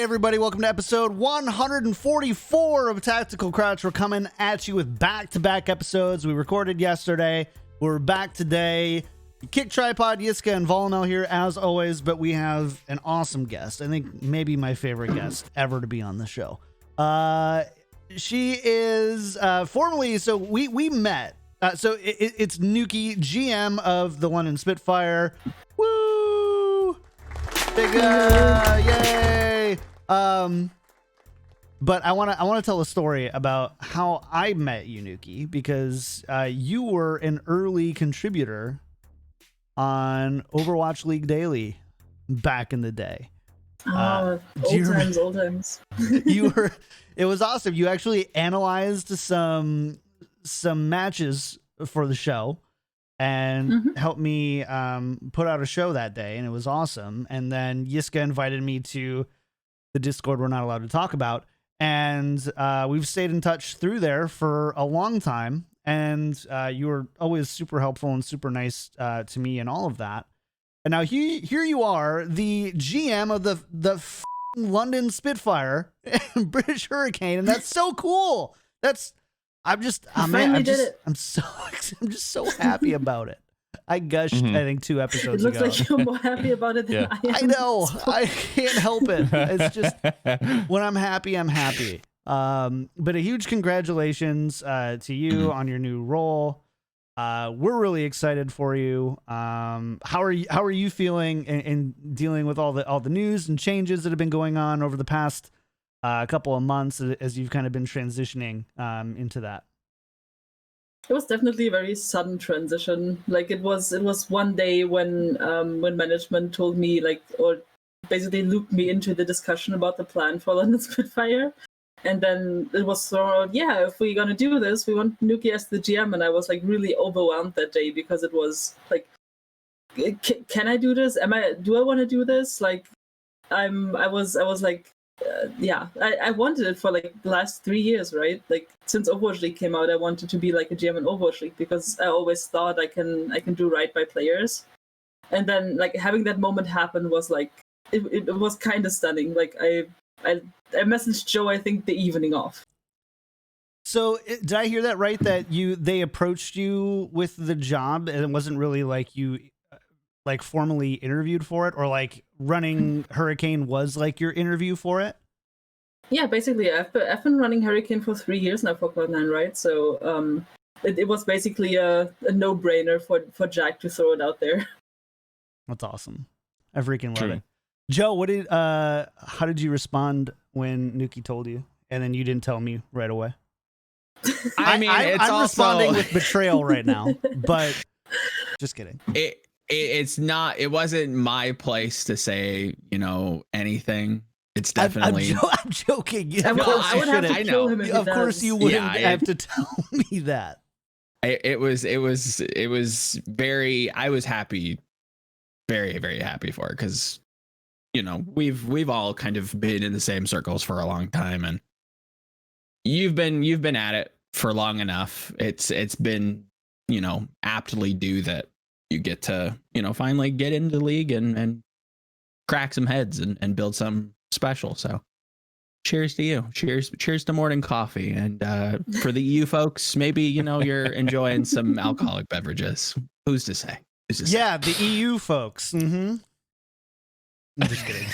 Everybody, welcome to episode 144 of Tactical Crouch. We're coming at you with back-to-back episodes. We recorded yesterday. We're back today. Kickedtripod, Yiska, and Volamel here as always, but we have an awesome guest. I think maybe my favorite guest ever to be on the show. She is formerly, so we met. It's Noukky, GM of the London Spitfire. Woo! Big yay! But I want to tell a story about how I met you, Noukky, because you were an early contributor on Overwatch League Daily back in the day. Old times. It was awesome. You actually analyzed some matches for the show and helped me put out a show that day, and it was awesome. And then Yiska invited me to the Discord we're not allowed to talk about, and we've stayed in touch through there for a long time, and you were always super helpful and super nice to me and all of that. And now here you are, the GM of the London Spitfire British Hurricane, and that's so cool. I'm just so happy about it. I gushed, I think, 2 episodes ago. It looks like you're more happy about it than I am. I know. I can't help it. It's just, when I'm happy, I'm happy. But a huge congratulations to you on your new role. We're really excited for you. How are you feeling in dealing with all the news and changes that have been going on over the past couple of months as you've kind of been transitioning into that? It was definitely a very sudden transition. Like it was one day when management told me, or basically looped me into the discussion about the plan for London Spitfire. And then it was thrown out, yeah, if we're gonna do this, we want Noukky as the GM. And I was really overwhelmed that day because it was like, can I do this? Do I want to do this? I wanted it for the last 3 years, right? Since Overwatch League came out, I wanted to be a GM in Overwatch League because I always thought I can do right by players. And then having that moment happen was it was kind of stunning. I messaged Joe, I think, the evening off. So did I hear that right? That they approached you with the job, and it wasn't really you formally interviewed for it, or running Hurricane was your interview for it? Yeah, basically, I've been running Hurricane for 3 years now for Cloud9, right? So it was basically a no-brainer for Jack to throw it out there. That's awesome. I freaking love it. Joe, how did you respond when Noukky told you, and then you didn't tell me right away? I'm responding with betrayal right now, but just kidding. It wasn't my place to say, anything. It's definitely. I'm joking. Of course you wouldn't have to tell me that. It was very. I was happy, very, very happy for it because, we've all kind of been in the same circles for a long time, and you've been at it for long enough. It's been, aptly due that you get to, finally get into the league and crack some heads and build some special. So cheers to you. Cheers to morning coffee. And for the EU folks, maybe, you're enjoying some alcoholic beverages. Who's to say? Yeah, the EU folks. I'm just kidding.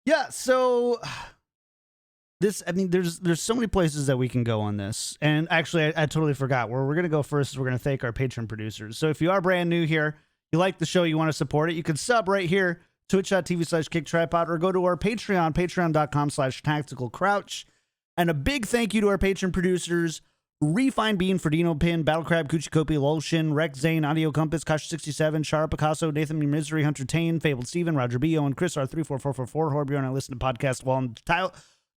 Yeah, so there's so many places that we can go on this. And actually, I totally forgot. Where we're going to go first is we're going to thank our Patreon producers. So if you are brand new here, you like the show, you want to support it, you can sub right here, twitch.tv/Kickedtripod, or go to our Patreon, patreon.com/tacticalcrouch. And a big thank you to our Patreon producers, Refine Bean, Ferdino Pin, Battlecrab, Kuchikopi, Lulshin, Rex Zane, Audio Compass, Kasha67, Shara Picasso, Nathan Misery, Hunter Tane, Fabled Steven, Roger B. Owen, Chris R34444, Horbjorn, I listen to podcast while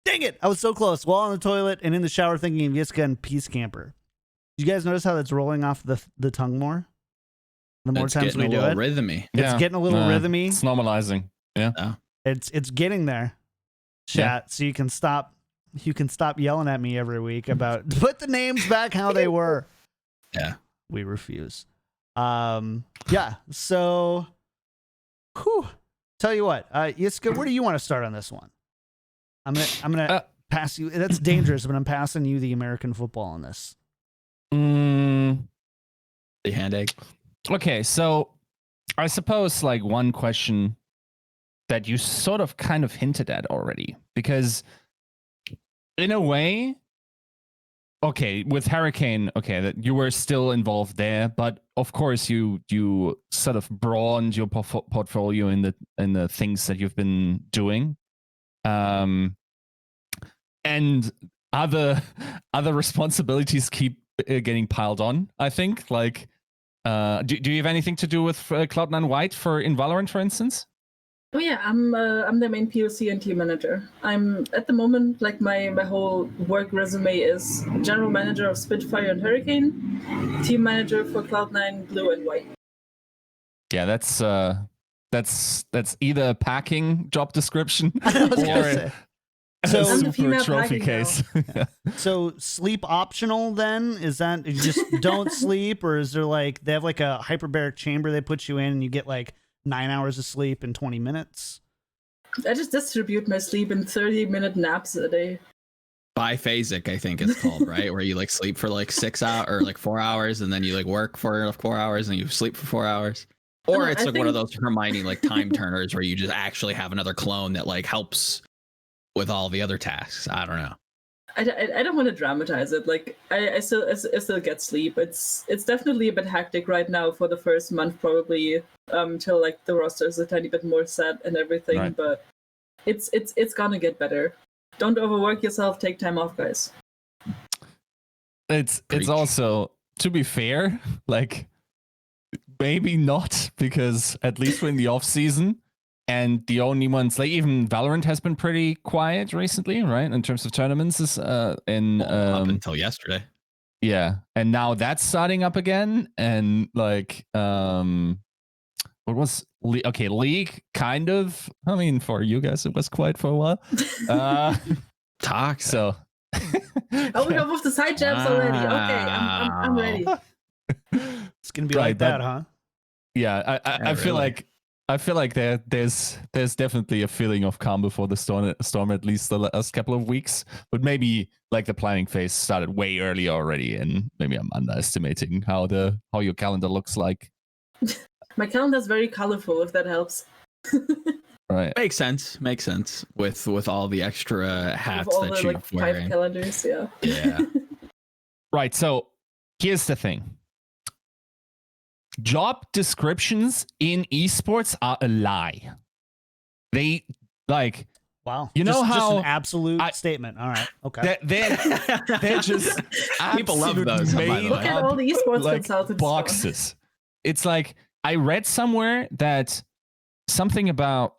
Dang it! I was so close. While on the toilet and in the shower thinking of Yiska and Peace Camper. Did you guys notice how that's rolling off the tongue more? The more times we do it. Rhythmy. It's getting a little rhythmy. It's normalizing. Yeah. It's getting there. Chat, so you can stop yelling at me every week about put the names back how they were. Yeah. We refuse. Yeah. So tell you what, Yiska, where do you want to start on this one? I'm gonna pass you. That's dangerous, but I'm passing you the American football on this. The hand egg. Okay, so I suppose like one question that you sort of kind of hinted at already, because in a way, okay, with Hurricane, okay, that you were still involved there, but of course you sort of broadened your portfolio in the things that you've been doing. And other responsibilities keep getting piled on, I think. Like, do you have anything to do with Cloud9 White in Valorant, for instance? Oh yeah, I'm the main POC and team manager. I'm at the moment, like my whole work resume is general manager of Spitfire and Hurricane, team manager for Cloud9 Blue and White. Yeah, that's either a packing job description or So a super trophy case. So sleep optional then? Is that you just don't sleep, or is there like they have like a hyperbaric chamber they put you in and you get like 9 hours of sleep in 20 minutes? I just distribute my sleep in 30-minute naps a day. Biphasic, I think it's called, right? Where you like sleep for like 6 hours or like 4 hours, and then you like work for 4 hours and you sleep for 4 hours. Or it's like one of those Hermione like time turners where you just actually have another clone that like helps with all the other tasks. I don't know. I don't want to dramatize it. Like I still get sleep. It's definitely a bit hectic right now for the first month, probably till like the roster is a tiny bit more set and everything. Right. But it's gonna get better. Don't overwork yourself. Take time off, guys. It's also, to be fair, like maybe not, because at least we're in the off season. And the only ones, like even Valorant has been pretty quiet recently, right? In terms of tournaments, up until yesterday. Yeah, and now that's starting up again, and like, what was League? Kind of. I mean, for you guys, it was quiet for a while. Talk. So. Oh, we have off the side jabs already. Okay, I'm ready. It's gonna be like that, huh? Yeah, I feel like. I feel like there's definitely a feeling of calm before the storm, at least the last couple of weeks. But maybe like the planning phase started way earlier already, and maybe I'm underestimating how your calendar looks like. My calendar is very colorful, if that helps. Right, makes sense with all the extra hats with all that the, you're like, wearing. 5 calendars, yeah. Right. So here's the thing. Job descriptions in esports are a lie. They like, wow. You know how just an absolute statement. All right, okay. They're just people love those. Look at all the esports consultants boxes. It's like I read somewhere that something about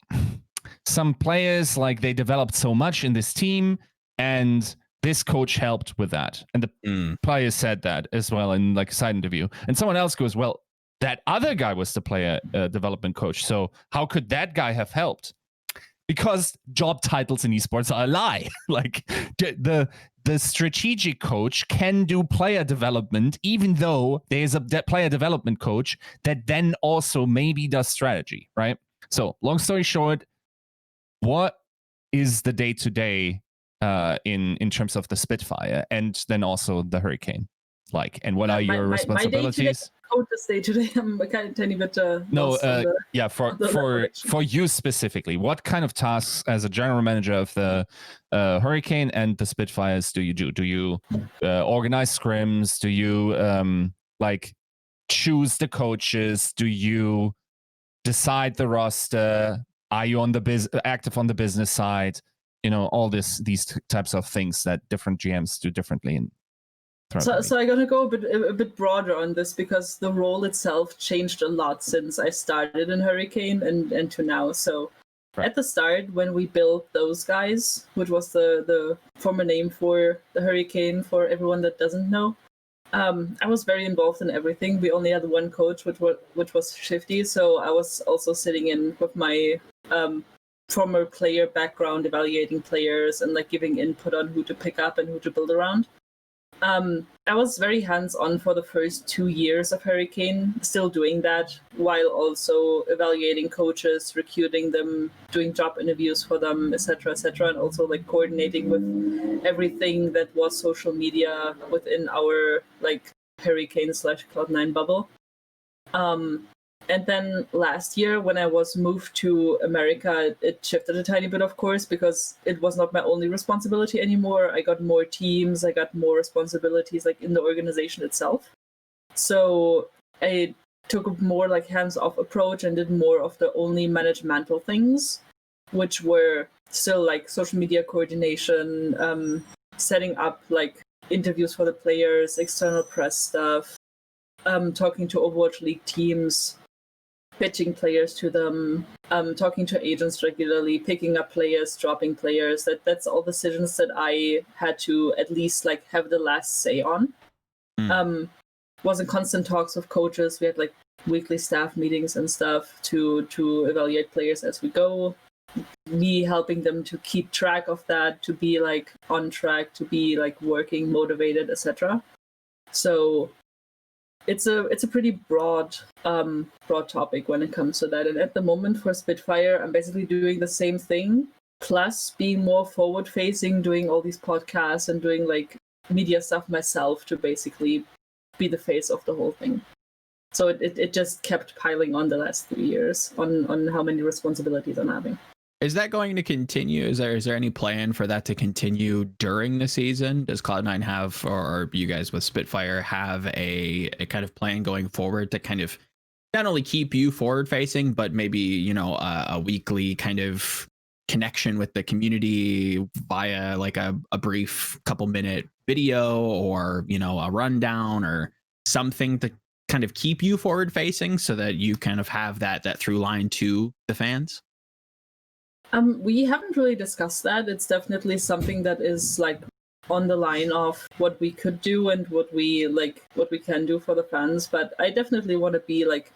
some players, like they developed so much in this team, and this coach helped with that, and the players said that as well in like a side interview. And someone else goes, well, that other guy was the player development coach. So how could that guy have helped? Because job titles in esports are a lie. Like the strategic coach can do player development, even though there's a player development coach that then also maybe does strategy, right? So long story short, what is the day-to-day in terms of the Spitfire and then also the Hurricane? Like, and what are your responsibilities? Today I'm a tiny bit for you specifically, what kind of tasks as a general manager of the Hurricane and the Spitfires do you do? Do you organize scrims? Do you like choose the coaches? Do you decide the roster? Are you on the active on the business side? You know, all these types of things that different GMs do differently. So I'm gonna go a bit broader on this, because the role itself changed a lot since I started in Hurricane and to now. So At the start, when we built those guys, which was the former name for the Hurricane, for everyone that doesn't know, I was very involved in everything. We only had one coach, which was Shifty, so I was also sitting in with my former player background, evaluating players and like giving input on who to pick up and who to build around. I was very hands-on for the first 2 years of Hurricane, still doing that, while also evaluating coaches, recruiting them, doing job interviews for them, etc., and also like coordinating with everything that was social media within our like Hurricane / Cloud9 bubble. And then last year, when I was moved to America, it shifted a tiny bit, of course, because it was not my only responsibility anymore. I got more teams, I got more responsibilities like in the organization itself. So I took a more like hands-off approach and did more of the only managemental things, which were still like social media coordination, setting up like interviews for the players, external press stuff, talking to Overwatch League teams, pitching players to them, talking to agents regularly, picking up players, dropping players. That's all decisions that I had to at least like have the last say on. Was in constant talks with coaches. We had like weekly staff meetings and stuff to evaluate players as we go. Me helping them to keep track of that, to be like on track, to be like working, motivated, etc. So it's a pretty broad topic when it comes to that. And at the moment for Spitfire, I'm basically doing the same thing, plus being more forward facing, doing all these podcasts and doing like media stuff myself to basically be the face of the whole thing. So it just kept piling on the last 3 years on how many responsibilities I'm having. Is that going to continue? Is there any plan for that to continue during the season? Does Cloud9 have, or you guys with Spitfire have a kind of plan going forward to kind of not only keep you forward facing, but maybe, you know, a weekly kind of connection with the community via like a brief couple minute video or, you know, a rundown or something to kind of keep you forward facing so that you kind of have that through line to the fans? We haven't really discussed that. It's definitely something that is like on the line of what we could do and what we can do for the fans. But I definitely want to be like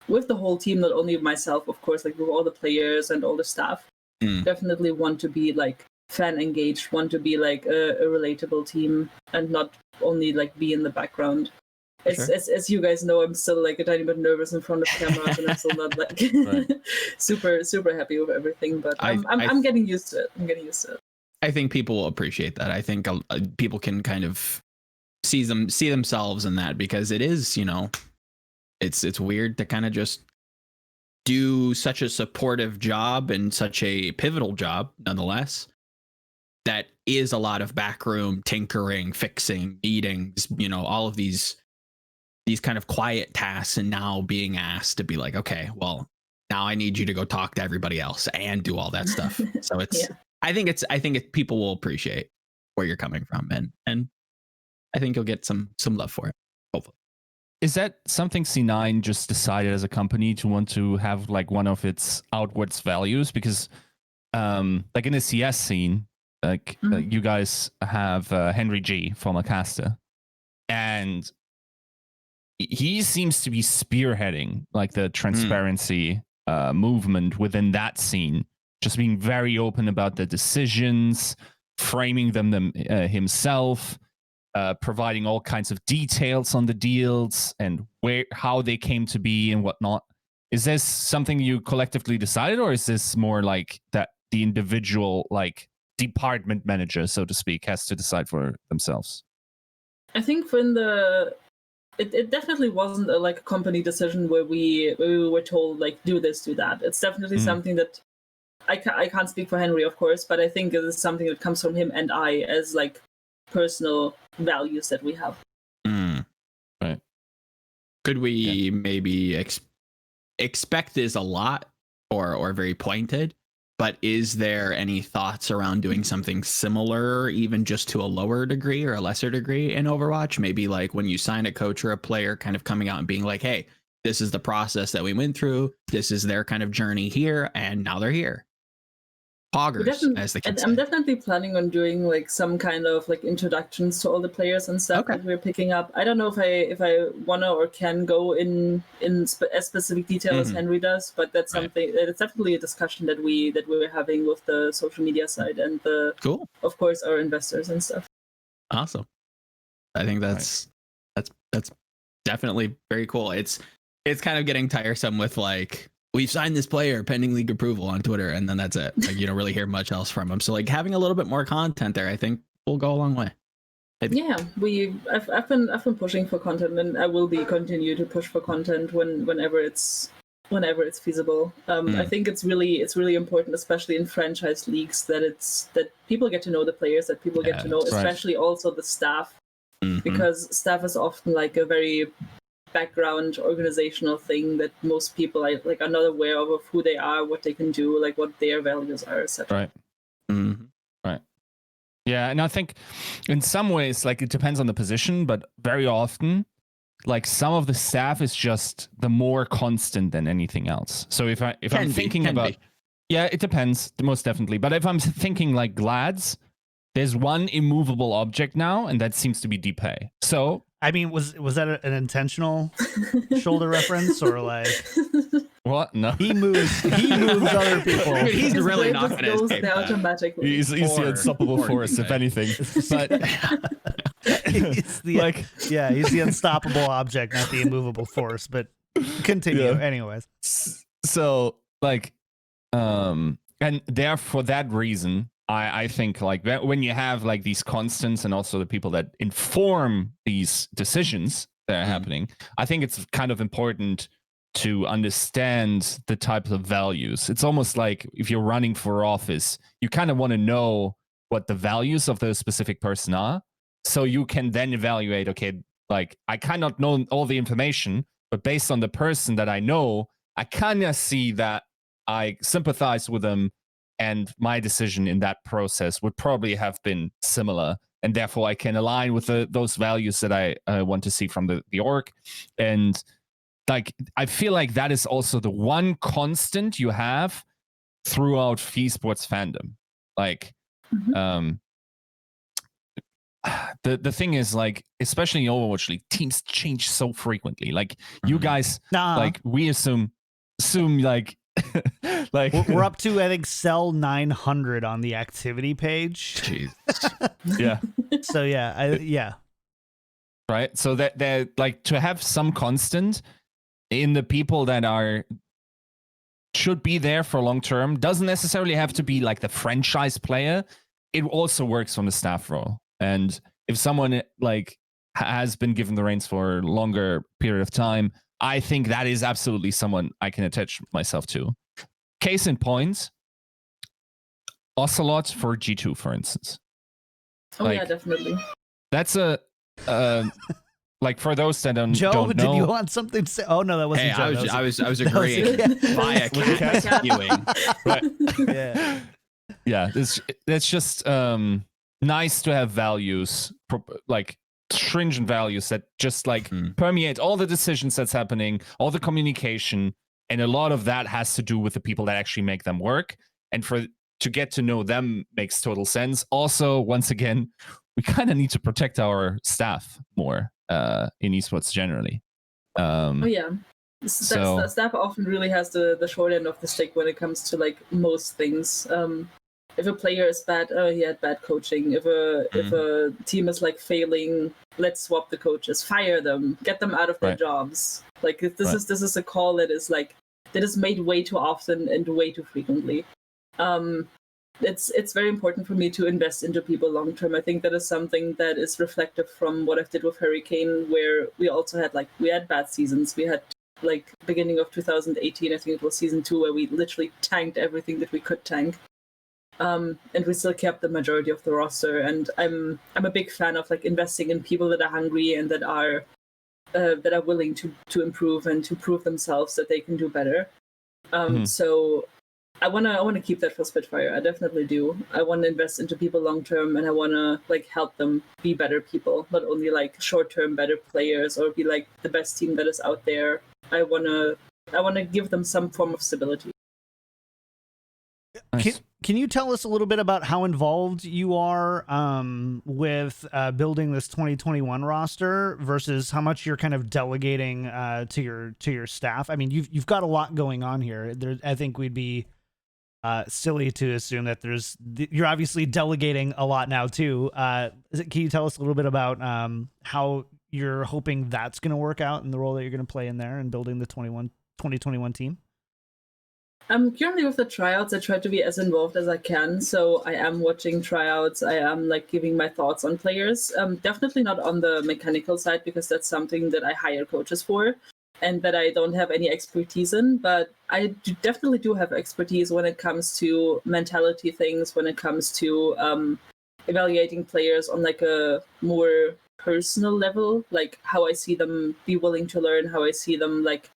with the whole team, not only myself, of course, like with all the players and all the staff. Definitely want to be like fan engaged, want to be like a relatable team and not only like be in the background. As you guys know, I'm still like a tiny bit nervous in front of cameras, and I'm still not like super happy with everything. But I'm getting used to it. I think people will appreciate that. I think people can kind of see themselves in that, because it is, you know, it's weird to kind of just do such a supportive job and such a pivotal job, nonetheless. That is a lot of backroom tinkering, fixing, meetings, you know, all of these kind of quiet tasks, and now being asked to be like, okay, well, now I need you to go talk to everybody else and do all that stuff. So it's, I think people will appreciate where you're coming from, and I think you'll get some love for it, hopefully. Is that something C9 just decided as a company to want to have like one of its outwards values? Because like in the CS scene, like you guys have Henry G, former caster, and he seems to be spearheading like the transparency movement within that scene, just being very open about the decisions, framing them himself, providing all kinds of details on the deals and how they came to be and whatnot. Is this something you collectively decided, or is this more like that the individual like department manager, so to speak, has to decide for themselves? I think when it definitely wasn't a company decision where we were told like do this, do that. It's definitely something that I can't speak for Henry, of course, but I think it is something that comes from him and I as like personal values that we have. Right. Could we maybe expect this a lot or very pointed? But is there any thoughts around doing something similar, even just to a lower degree or a lesser degree in Overwatch? Maybe like when you sign a coach or a player, kind of coming out and being like, hey, this is the process that we went through. This is their kind of journey here, and now they're here. poggers, as they can I'm say. definitely planning on doing like some kind of like introductions to all the players and stuff that we're picking up. I don't know if I wanna or can go in as specific detail as Henry does, but that's something. It's definitely a discussion that we're having with the social media side and of course, our investors and stuff. Awesome. I think that's definitely very cool. It's kind of getting tiresome with like, we've signed this player pending league approval on Twitter, and then that's it. Like, you don't really hear much else from them. So like having a little bit more content there, I think will go a long way. Yeah, I've been pushing for content, and I will continue to push for content whenever it's feasible. I think it's really important, especially in franchise leagues, that people get to know the players, that people get to know, especially also the staff, because staff is often like a very background organizational thing that most people are not aware of who they are, what they can do, like what their values are, etc. Right. Yeah, and I think in some ways, like, it depends on the position, but very often, like, some of the staff is just the more constant than anything else. So if I'm thinking about, yeah, it depends, most definitely. But if I'm thinking like Glads, there's one immovable object now, and that seems to be DPay. So I mean, was that an intentional shoulder reference, or like what? No, he moves other people. I mean, he's really not going to escape automatically. He's the unstoppable force, if anything. But he's the unstoppable object, not the immovable force. But continue, anyways. So like, and there for that reason, I think like when you have like these constants and also the people that inform these decisions that are happening, I think it's kind of important to understand the types of values. It's almost like if you're running for office, you kind of want to know what the values of the specific person are, so you can then evaluate, okay, like I cannot know all the information, but based on the person that I know, I kind of see that I sympathize with them, and my decision in that process would probably have been similar. And therefore, I can align with those values that I want to see from the org. And like, I feel like that is also the one constant you have throughout esports fandom. Like, the thing is, like, especially in Overwatch League, teams change so frequently. Like, you guys, like, we assume like, like we're up to, I think, cell 900 on the activity page. Jeez. Yeah. So yeah. Right. So that they're like, to have some constant in the people that should be there for long term doesn't necessarily have to be like the franchise player. It also works on the staff role. And if someone like has been given the reins for a longer period of time, I think that is absolutely someone I can attach myself to. Case in point, Ocelot for G2, for instance. Oh, like, yeah, definitely. That's a like, for those that don't know. Joe, did you want something to say? Oh no, that wasn't Joe. I was agreeing via cat viewing. Yeah. Yeah, it's just nice to have values, like stringent values that just like permeate all the decisions that's happening, all the communication, and a lot of that has to do with the people that actually make them work. And to get to know them makes total sense. Also, once again, we kind of need to protect our staff more in esports generally. Staff often really has the short end of the stick when it comes to like most things. If a player is bad, he had bad coaching. If a team is like failing, let's swap the coaches, fire them, get them out of their jobs. Like this is a call that is made way too often and way too frequently. It's very important for me to invest into people long term. I think that is something that is reflective from what I did with Hurricane, where we also had bad seasons. We had like beginning of 2018, I think it was season 2, where we literally tanked everything that we could tank. And we still kept the majority of the roster. And I'm a big fan of like investing in people that are hungry and that are willing to improve and to prove themselves that they can do better. So I wanna keep that for Spitfire. I definitely do. I want to invest into people long term, and I want to like help them be better people, not only like short term better players or be like the best team that is out there. I wanna give them some form of stability. Nice. Can can you tell us a little bit about how involved you are with building this 2021 roster versus how much you're kind of delegating to your staff? I mean, you've got a lot going on here. I think we'd be silly to assume that you're obviously delegating a lot now too. Can you tell us a little bit about how you're hoping that's going to work out and the role that you're going to play in there and building the 2021 team? Currently with the tryouts, I try to be as involved as I can. So I am watching tryouts. I am like giving my thoughts on players. Definitely not on the mechanical side because that's something that I hire coaches for and that I don't have any expertise in. But I definitely do have expertise when it comes to mentality things, when it comes to evaluating players on like a more personal level, like how I see them be willing to learn, how I see them like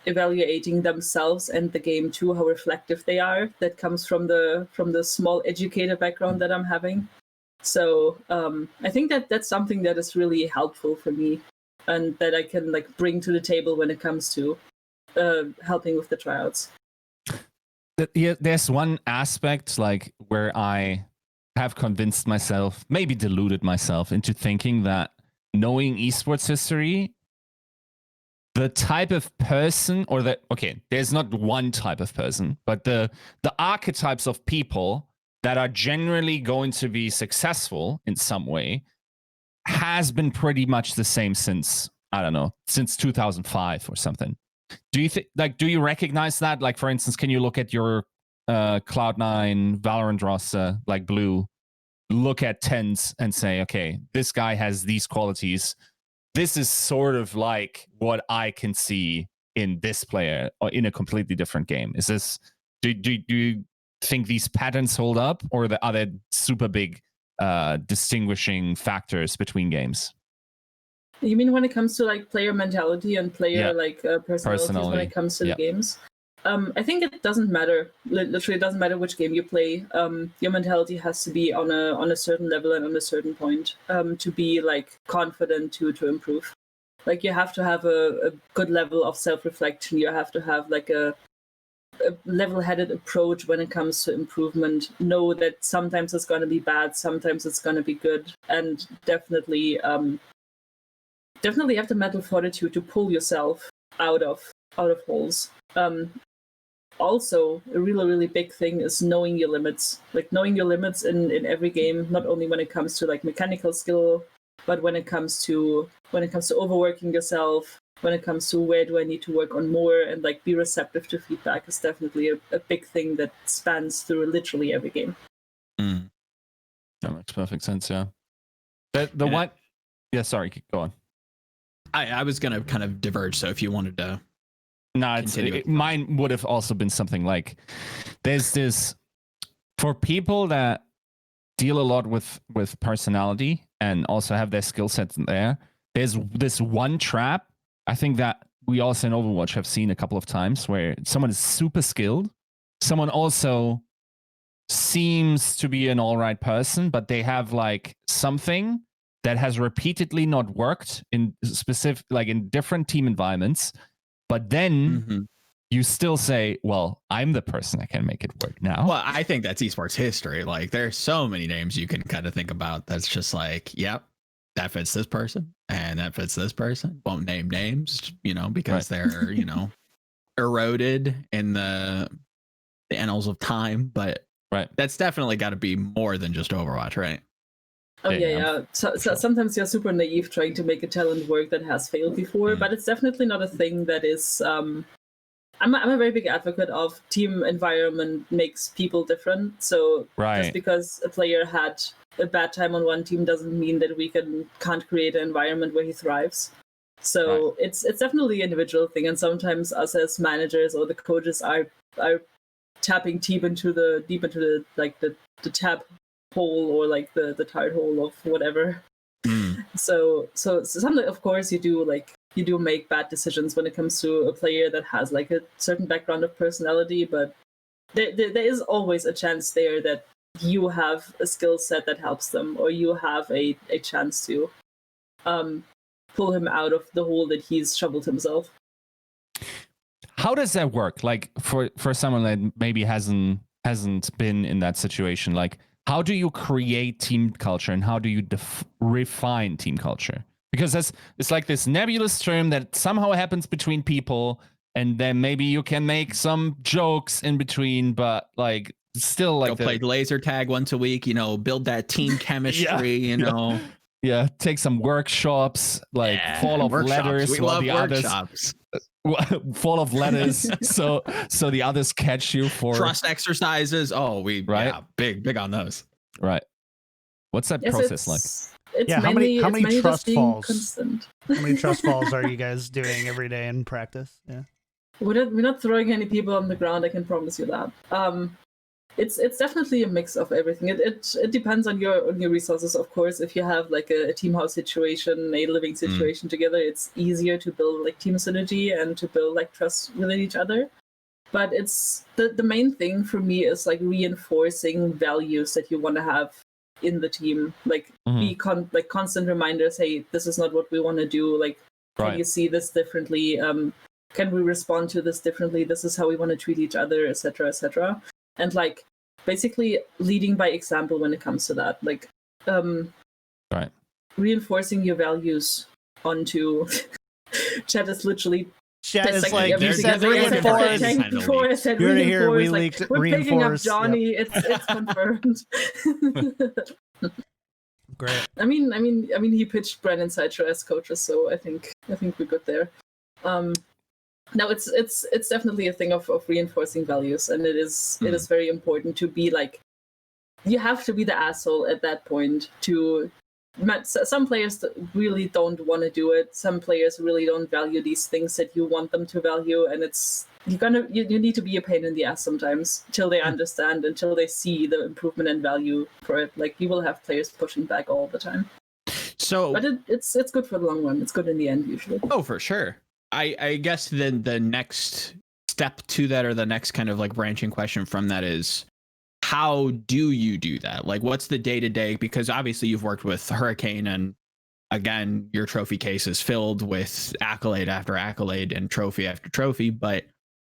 evaluating themselves and the game too, how reflective they are. That comes from the small educator background that I'm having. So I think that's something that is really helpful for me and that I can like bring to the table when it comes to helping with the tryouts. Yeah, there's one aspect like where I have convinced myself, maybe deluded myself into thinking that knowing esports history, the type of person there's not one type of person, but the archetypes of people that are generally going to be successful in some way has been pretty much the same since 2005 or something. Do you recognize that? Like, for instance, can you look at your Cloud9 Valorant roster, like Blue, look at TenZ and say, okay, this guy has these qualities. This is sort of like what I can see in this player or in a completely different game. Is this, do you think these patterns hold up, or are there super big distinguishing factors between games? You mean when it comes to like player mentality and player personalities when it comes to the games? I think it doesn't matter. Literally, it doesn't matter which game you play. Your mentality has to be on a certain level and on a certain point to be like confident to improve. Like you have to have a good level of self-reflection. You have to have like a level-headed approach when it comes to improvement. Know that sometimes it's going to be bad, sometimes it's going to be good, and definitely have the mental fortitude to pull yourself out of holes. Also, a really, really big thing is knowing your limits. Like knowing your limits in every game, not only when it comes to like mechanical skill, but when it comes to overworking yourself, when it comes to where do I need to work on more, and like be receptive to feedback is definitely a big thing that spans through literally every game. That makes perfect sense, yeah. The one... Yeah, sorry, go on. I was going to kind of diverge, so if you wanted to... No, mine would have also been something like, there's this, for people that deal a lot with personality and also have their skill sets in there's this one trap, I think, that we also in Overwatch have seen a couple of times, where someone is super skilled, someone also seems to be an all right person, but they have like something that has repeatedly not worked in specific, like in different team environments. But then you still say, well, I'm the person that can make it work now. Well, I think that's esports history. Like, there's so many names you can kind of think about that's just like, yep, that fits this person and that fits this person. Won't name names, because they're, eroded in the annals of time. But that's definitely got to be more than just Overwatch, right? Oh yeah. So sometimes you're super naive trying to make a talent work that has failed before, but it's definitely not a thing that is. I'm a very big advocate of team environment makes people different. So just because a player had a bad time on one team doesn't mean that we can't create an environment where he thrives. So it's definitely an individual thing, and sometimes us as managers or the coaches are tapping deep into the tap hole or like the tide hole of whatever. So something, of course, you do make bad decisions when it comes to a player that has like a certain background of personality, but there is always a chance there that you have a skill set that helps them, or you have a chance to pull him out of the hole that he's shoveled himself. How does that work? Like for someone that maybe hasn't hasn't been in that situation. Like, how do you create team culture and how do you refine team culture? Because it's like this nebulous term that somehow happens between people, and then maybe you can make some jokes in between, but like still like play laser tag once a week, build that team chemistry, Yeah, take some workshops, like full of letters. We love workshops. Full of letters, so the others catch you for trust exercises. Oh, big on those. Right. What's that process like? It's how many trust falls? Constant. How many trust falls are you guys doing every day in practice? Yeah, we're not throwing any people on the ground. I can promise you that. It's definitely a mix of everything. It depends on your resources, of course. If you have like a team house situation, a living situation together, it's easier to build like team synergy and to build like trust within each other. But it's the main thing for me is like reinforcing values that you want to have in the team. Like be constant reminders. Hey, this is not what we want to do. Like, can you see this differently? Can we respond to this differently? This is how we want to treat each other, etc., etc. And like basically leading by example when it comes to that, like reinforcing your values onto chat is literally chat is like you said reinforce. You're to hear we leaked we're picking up reinforce. Johnny. Yep. It's confirmed. Great. I mean he pitched Brandon Sideshow as coaches, so I think we're good there. No, it's definitely a thing of reinforcing values, and it is very important to be like, you have to be the asshole at that point. Some players really don't want to do it. Some players really don't value these things that you want them to value, and you need to be a pain in the ass sometimes till they understand, until they see the improvement and value for it. Like, you will have players pushing back all the time. So, but it's good for the long run. It's good in the end usually. Oh, for sure. I guess then the next step to that, or the next kind of like branching question from that, is how do you do that? Like, what's the day-to-day? Because obviously you've worked with Hurricane, and again, your trophy case is filled with accolade after accolade and trophy after trophy. But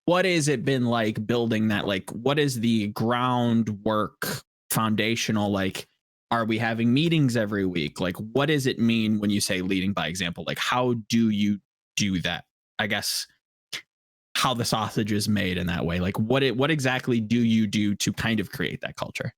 what has it been like building that? Like, what is the groundwork foundational? Like, are we having meetings every week? Like, what does it mean when you say leading by example? Like, how do you do that? I guess how the sausage is made in that way. Like, what exactly do you do to kind of create that culture?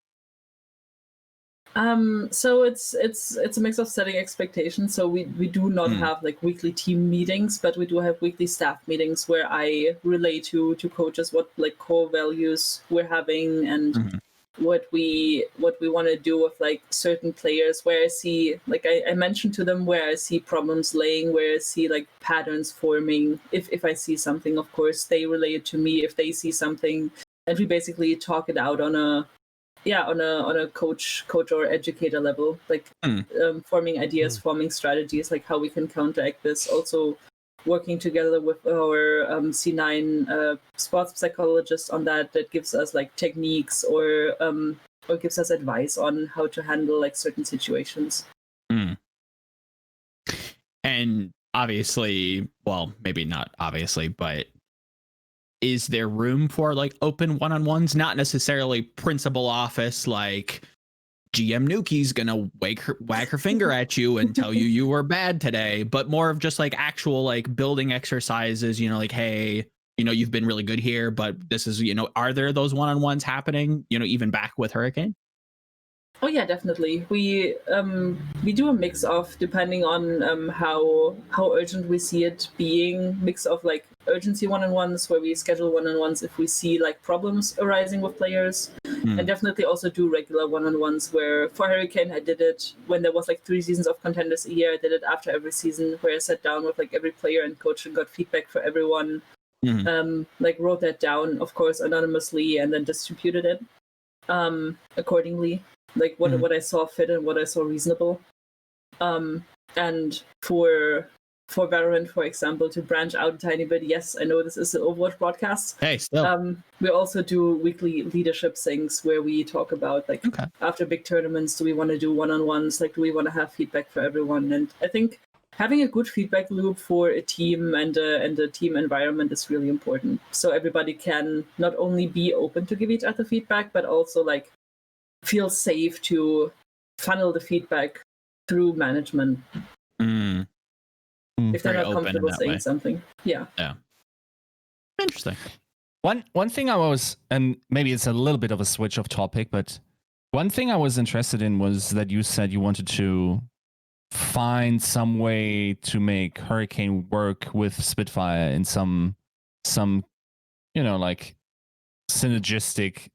So it's a mix of setting expectations. So we do not have like weekly team meetings, but we do have weekly staff meetings where I relay to coaches what like core values we're having, and what we want to do with like certain players, where I see, like I mentioned to them where I see problems laying, where I see like patterns forming. If I see something, of course they relay it to me if they see something, and we basically talk it out on a coach or educator level, like forming ideas, forming strategies, like how we can counteract this. Also working together with our C9 sports psychologist on that gives us like techniques or gives us advice on how to handle like certain situations. And obviously, well, maybe not obviously, but is there room for like open one-on-ones? Not necessarily principal office, like GM Noukky's gonna wag her finger at you and tell you were bad today, but more of just like actual like building exercises, like, hey, you've been really good here, but this is, are there those one-on-ones happening, even back with Hurricane? Oh yeah, definitely. We do a mix of, depending on how urgent we see it being, mix of like urgency one-on-ones where we schedule one-on-ones if we see like problems arising with players, and definitely also do regular one-on-ones where for Hurricane I did it when there was like 3 seasons of Contenders a year. I did it after every season where I sat down with like every player and coach and got feedback for everyone. Like wrote that down, of course, anonymously, and then distributed it accordingly. Like what I saw fit and what I saw reasonable. And for Valorant, for example, to branch out a tiny bit, yes, I know this is an Overwatch broadcast. Hey, still. We also do weekly leadership things where we talk about like after big tournaments, do we want to do one-on-ones? Like, do we want to have feedback for everyone? And I think having a good feedback loop for a team and a team environment is really important. So everybody can not only be open to give each other feedback, but also like feel safe to funnel the feedback through management. If they're Very not comfortable saying way. something. Yeah. Interesting. One thing I was, and maybe it's a little bit of a switch of topic, but one thing I was interested in was that you said you wanted to find some way to make Hurricane work with Spitfire in some like synergistic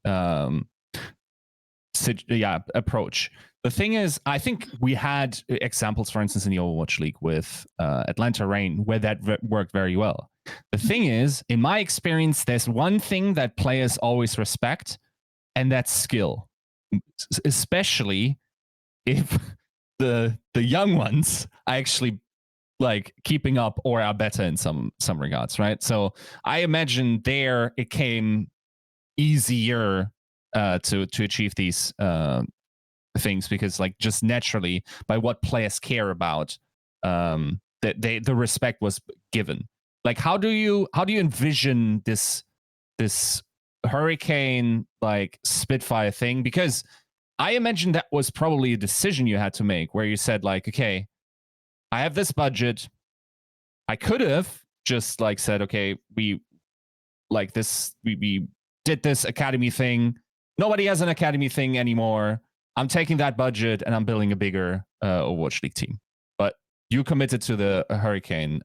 approach. The thing is, I think we had examples, for instance, in the Overwatch League with Atlanta Reign, where that worked very well. The thing is, in my experience, there's one thing that players always respect, and that's skill. Especially if the young ones are actually like keeping up or are better in some regards, right? So I imagine there it came easier to achieve these things, because like just naturally by what players care about, the respect was given. Like how do you envision this Hurricane like Spitfire thing? Because I imagine that was probably a decision you had to make where you said like, okay, I have this budget. I could have just like said, okay, we did this academy thing. Nobody has an academy thing anymore. I'm taking that budget and I'm building a bigger Overwatch League team. But you committed to the Hurricane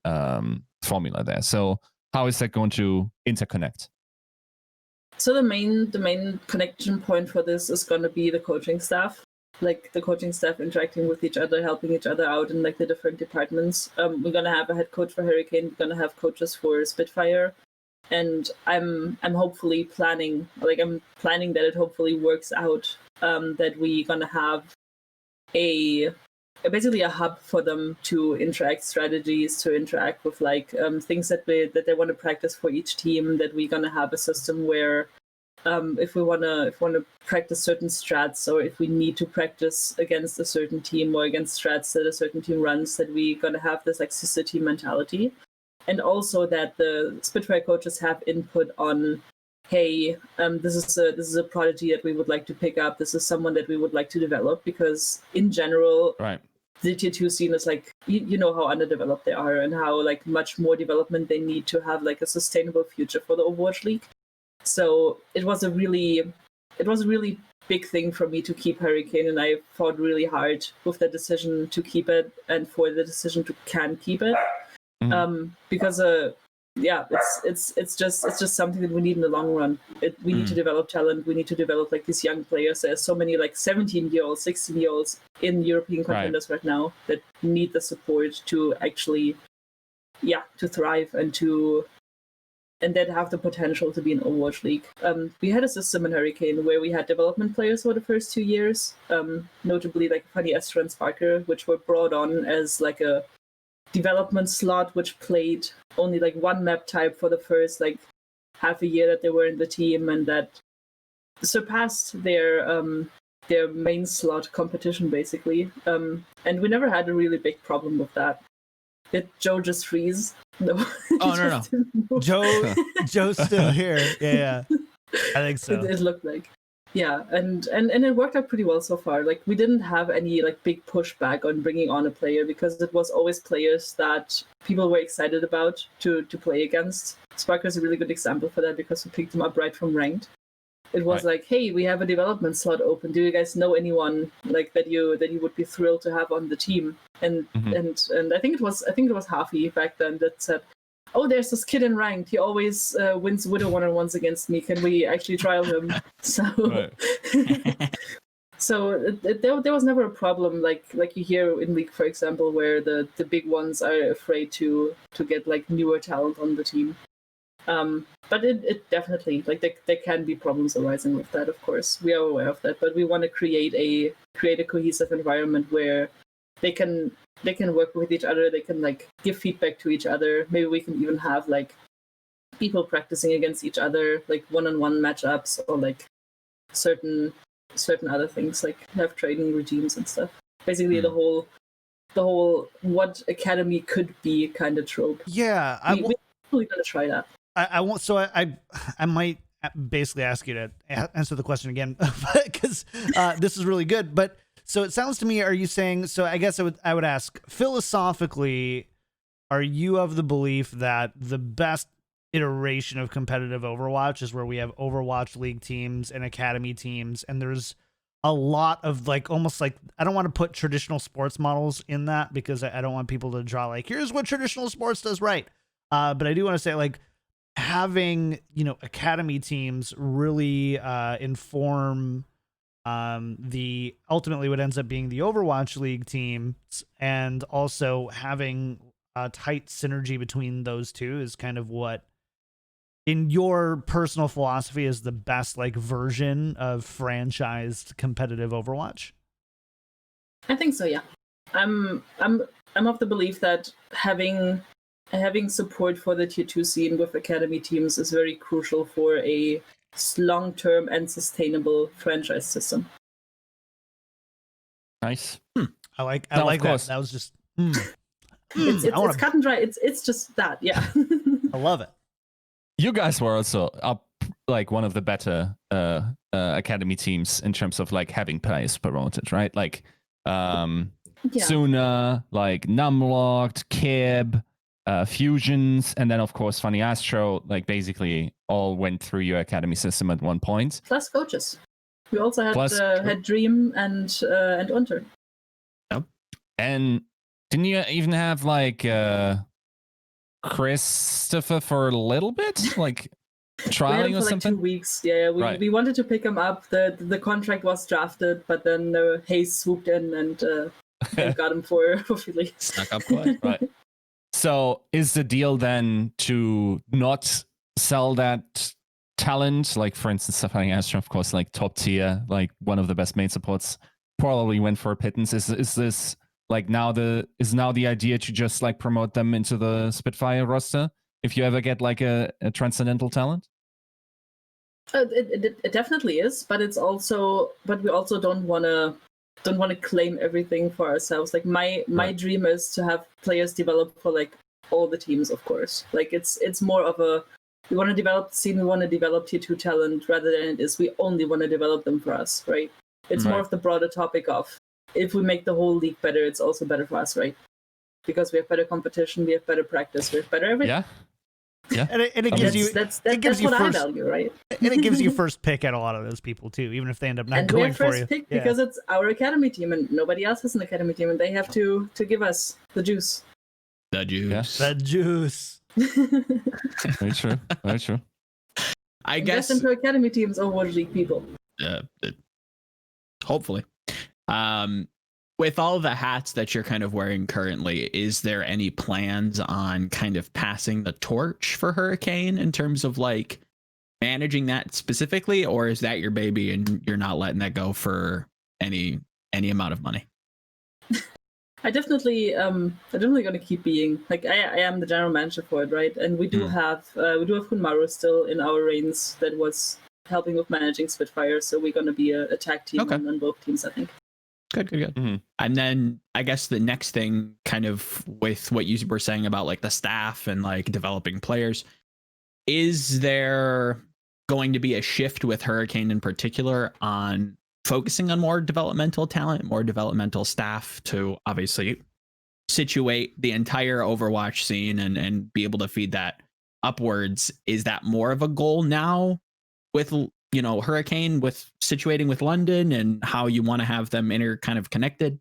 formula there. So how is that going to interconnect? So the main connection point for this is going to be the coaching staff, like the coaching staff interacting with each other, helping each other out in like the different departments. We're going to have a head coach for Hurricane. We're going to have coaches for Spitfire. And I'm hopefully planning that it hopefully works out, that we're going to have basically a hub for them to interact strategies, to interact with like things that they want to practice for each team, that we're going to have a system where if we want to practice certain strats, or if we need to practice against a certain team or against strats that a certain team runs, that we're going to have this like sister team mentality. And also that the Spitfire coaches have input on, hey, this is a prodigy that we would like to pick up. This is someone that we would like to develop, because in general, right, the tier 2 scene is like, you know how underdeveloped they are and how like much more development they need to have like a sustainable future for the Overwatch League. So it was a really big thing for me to keep Hurricane, and I fought really hard with the decision to keep it and for the decision to keep it. Because it's just something that we need in the long run. We need to develop talent. We need to develop like these young players. There's so many like 17-year-olds, 16-year-olds in European contenders right now that need the support to actually, to thrive and that have the potential to be an Overwatch League. We had a system in Hurricane where we had development players for the first 2 years, notably like Funny Esther and Sparker, which were brought on as like a development slot, which played only like one map type for the first like half a year that they were in the team, and that surpassed their main slot competition basically. And we never had a really big problem with that. Did Joe just freeze? No. Oh no. Joe's still here. Yeah. I think so. It looked like. Yeah, and it worked out pretty well so far. Like we didn't have any like big pushback on bringing on a player, because it was always players that people were excited about to play against. Sparker is a really good example for that, because we picked him up right from ranked. It was like, hey, we have a development slot open. Do you guys know anyone like that you would be thrilled to have on the team? And I think it was Hafi back then that said, oh, there's this kid in ranked. He always wins Widow one-on-ones against me. Can we actually trial him? So, so there was never a problem like you hear in League, for example, where the big ones are afraid to get like newer talent on the team. But it definitely, like there can be problems arising with that, of course. We are aware of that, but we want to create a cohesive environment where they can work with each other, they can like give feedback to each other. Maybe we can even have like people practicing against each other, like one-on-one matchups, or like certain other things, like have training regimes and stuff. Basically the whole the whole what academy could be kind of trope. Yeah, We're probably gonna try that. I won't. So I might basically ask you to answer the question again because this is really good. But so it sounds to me, are you saying? So I guess I would ask philosophically, are you of the belief that the best iteration of competitive Overwatch is where we have Overwatch League teams and academy teams, and there's a lot of like almost like, I don't want to put traditional sports models in that because I don't want people to draw like, here's what traditional sports does right. But I do want to say like having, academy teams really inform the ultimately what ends up being the Overwatch League teams, and also having a tight synergy between those two is kind of what, in your personal philosophy, is the best like version of franchised competitive Overwatch? I think so, yeah. I'm of the belief that having support for the tier 2 scene with academy teams is very crucial for a long-term and sustainable franchise system. Nice. I like No, of that. course. That was just It's cut and dry. It's just that, yeah. I love it. You guys were also up like one of the better academy teams in terms of like having players promoted, right? Like Suna, like Numlocked, Kib, Fusions, and then of course Funny Astro, like basically all went through your academy system at one point. Plus coaches. We also had Dream and Unter. Yep. And didn't you even have like Christopher for a little bit, like trialing or for something? Like 2 weeks. Yeah, we wanted to pick him up. The contract was drafted, but then Hayes swooped in and got him for Philly. Snuck up quite. Right. So is the deal then to not sell that talent? Like for instance, Sapphire Astro, of course, like top tier, like one of the best main supports, probably went for a pittance. Is this like now the idea to just like promote them into the Spitfire roster if you ever get like a transcendental talent? It definitely is, but we also don't want to claim everything for ourselves. Like my dream is to have players develop for like all the teams, of course. Like it's more of a, we want to develop the scene, we want to develop tier 2 talent rather than it is we only want to develop them for us, right? It's more of the broader topic of, if we make the whole league better, it's also better for us, right? Because we have better competition, we have better practice, we have better everything. Yeah. And it gives you that's what I value, right? And it gives you first pick at a lot of those people too, even if they end up not and going we have for first you. pick because it's our academy team and nobody else has an academy team, and they have to give us the juice. The juice. The juice. Very true. Very true. I Invest guess into academy teams, Overwatch League people. Hopefully. With all the hats that you're kind of wearing currently, is there any plans on kind of passing the torch for Hurricane in terms of like managing that specifically, or is that your baby and you're not letting that go for any amount of money? I definitely going to keep being like I am the general manager for it, right? And we do have Kunmaru still in our reins that was helping with managing Spitfire, so we're going to be a tag team on both teams, I think. Good. Mm-hmm. And then I guess the next thing, kind of with what you were saying about like the staff and like developing players, is there going to be a shift with Hurricane in particular on focusing on more developmental talent, more developmental staff to obviously situate the entire Overwatch scene and be able to feed that upwards? Is that more of a goal now with Hurricane, with situating with London and how you want to have them kind of connected,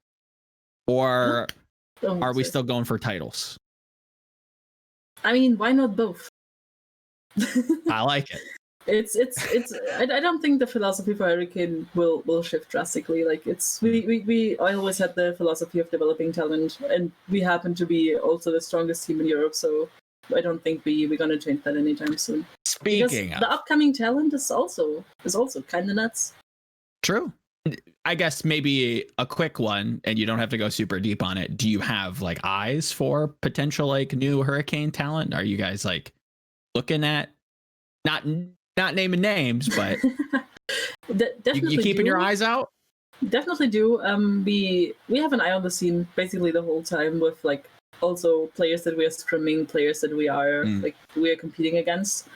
or are we still going for titles? I mean, why not both? I like it. It's I don't think the philosophy for Hurricane will shift drastically. Like I always had the philosophy of developing talent, and we happen to be also the strongest team in Europe, so I don't think we're gonna change that anytime soon. Speaking of, the upcoming talent is also kind of nuts. True. I guess maybe a quick one, and you don't have to go super deep on it. Do you have like eyes for potential like new Hurricane talent? Are you guys like looking at not naming names, but Definitely you keeping your eyes out? Definitely do. We have an eye on the scene basically the whole time with like also players that we are scrimming, players that we are competing against.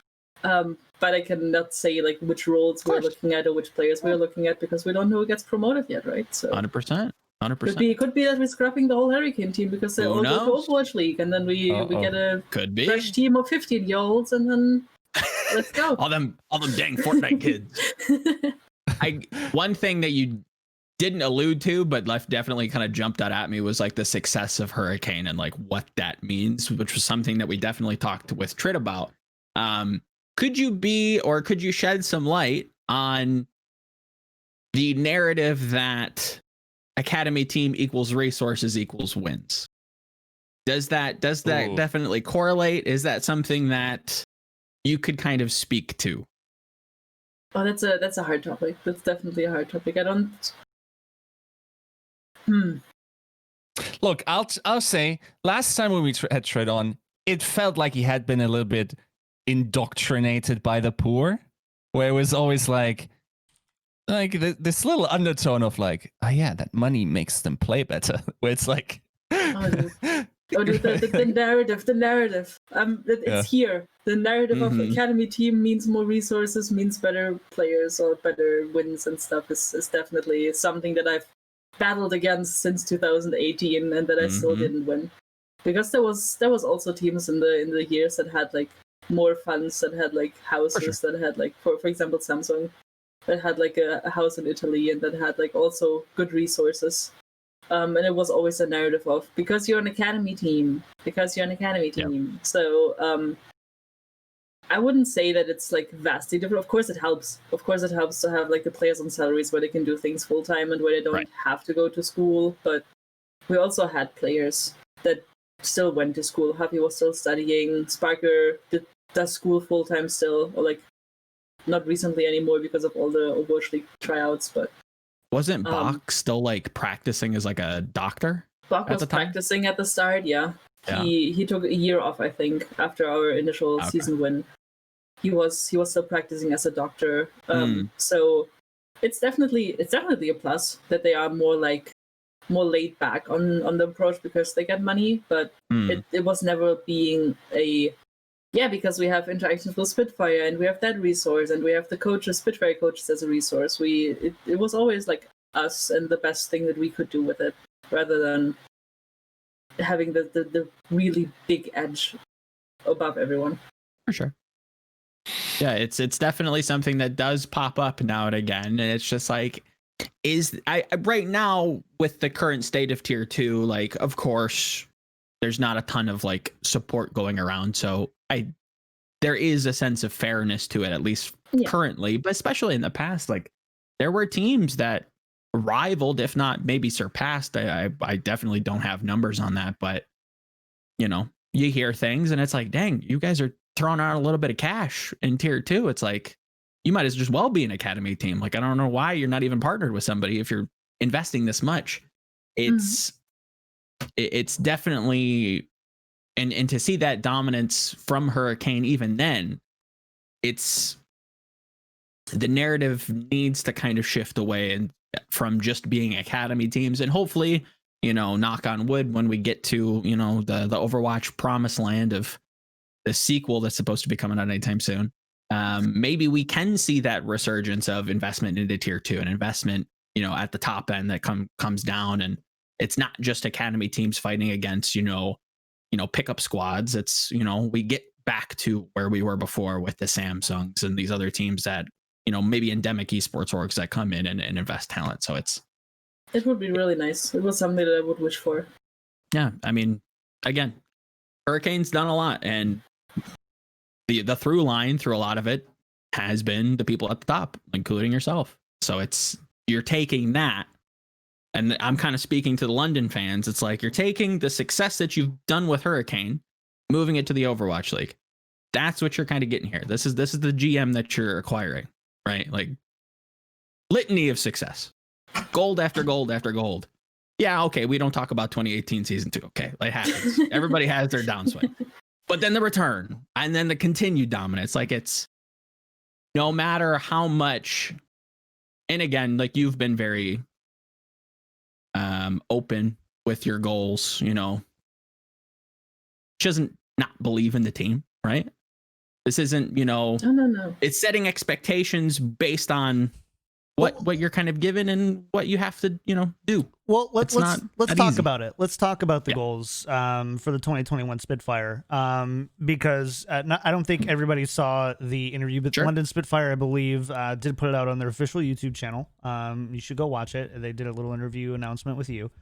But I cannot say like which roles we're looking at or which players we're looking at because we don't know who gets promoted yet, right? So 100%. Could be that we're scrapping the whole Hurricane team because they all go to Overwatch League, and then we get a fresh team of 15-year-olds, and then let's go. all them dang Fortnite kids. One thing that you didn't allude to, but definitely kind of jumped out at me was like the success of Hurricane and like what that means, which was something that we definitely talked with Trit about. Could you shed some light on the narrative that academy team equals resources equals wins? Does that definitely correlate? Is that something that you could kind of speak to? Oh, that's a hard topic. That's definitely a hard topic. I don't. Look, I'll say last time when we had Shred on, it felt like he had been a little bit indoctrinated by the poor, where it was always like this little undertone of like, oh yeah, that money makes them play better. Where it's like, the narrative. It's here. The narrative of academy team means more resources, means better players or better wins and stuff is definitely something that I've battled against since 2018 and that I still didn't win. Because there was also teams in the years that had like more funds, that had like houses, that had like for example Samsung, that had like a house in Italy and that had like also good resources. And it was always a narrative of because you're an academy team. Yep. So I wouldn't say that it's like vastly different. Of course it helps. Of course it helps to have like the players on salaries where they can do things full time and where they don't have to go to school. But we also had players that still went to school. Happy was still studying. Sparker does school full time still, or like not recently anymore because of all the Overwatch League tryouts. But wasn't Bach still like practicing as like a doctor? Bach was practicing at the start. Yeah. He took a year off, I think, after our initial season win. He was still practicing as a doctor. So it's definitely a plus that they are more laid back on the approach because they get money, but it was never being because we have interactions with Spitfire and we have that resource and we have the coaches, Spitfire coaches as a resource. It was always like us and the best thing that we could do with it, rather than having the really big edge above everyone. For sure. Yeah, it's definitely something that does pop up now and again, and it's just like, right now with the current state of tier 2, like of course there's not a ton of like support going around, so there is a sense of fairness to it, at least currently, but especially in the past, like there were teams that rivaled, if not maybe surpassed. I definitely don't have numbers on that, but you know, you hear things and it's like, dang, you guys are throwing out a little bit of cash in tier 2. It's like, you might as just well be an academy team. Like, I don't know why you're not even partnered with somebody if you're investing this much. It's definitely, and to see that dominance from Hurricane, even then, it's the narrative needs to kind of shift away and from just being academy teams, and hopefully, you know, knock on wood, when we get to, you know, the Overwatch promised land of the sequel that's supposed to be coming out anytime soon, maybe we can see that resurgence of investment into tier 2 and investment, you know, at the top end that comes down, and it's not just academy teams fighting against, you know, pickup squads. It's, you know, we get back to where we were before with the Samsungs and these other teams that, you know, maybe endemic esports orgs that come in and invest talent. So it would be really nice. It was something that I would wish for. Yeah, I mean, again, Hurricane's done a lot, and the through line through a lot of it has been the people at the top, including yourself. So you're taking that, and I'm kind of speaking to the London fans. It's like you're taking the success that you've done with Hurricane, moving it to the Overwatch League. That's what you're kind of getting here. This is the GM that you're acquiring, right? Like litany of success, gold after gold after gold. Yeah, okay, we don't talk about 2018 season 2. Okay, it happens. Everybody has their downswing. But then the return, and then the continued dominance. Like, it's no matter how much, and again, like, you've been very open with your goals. You know, she doesn't not believe in the team, right? This isn't, you know, no. It's setting expectations based on what you're kind of given and what you have to, you know, do. Well, let's talk easy. about it. Let's talk about the goals for the 2021 Spitfire, because I don't think everybody saw the interview, but London Spitfire, I believe, did put it out on their official YouTube channel. You should go watch it. They did a little interview announcement with you,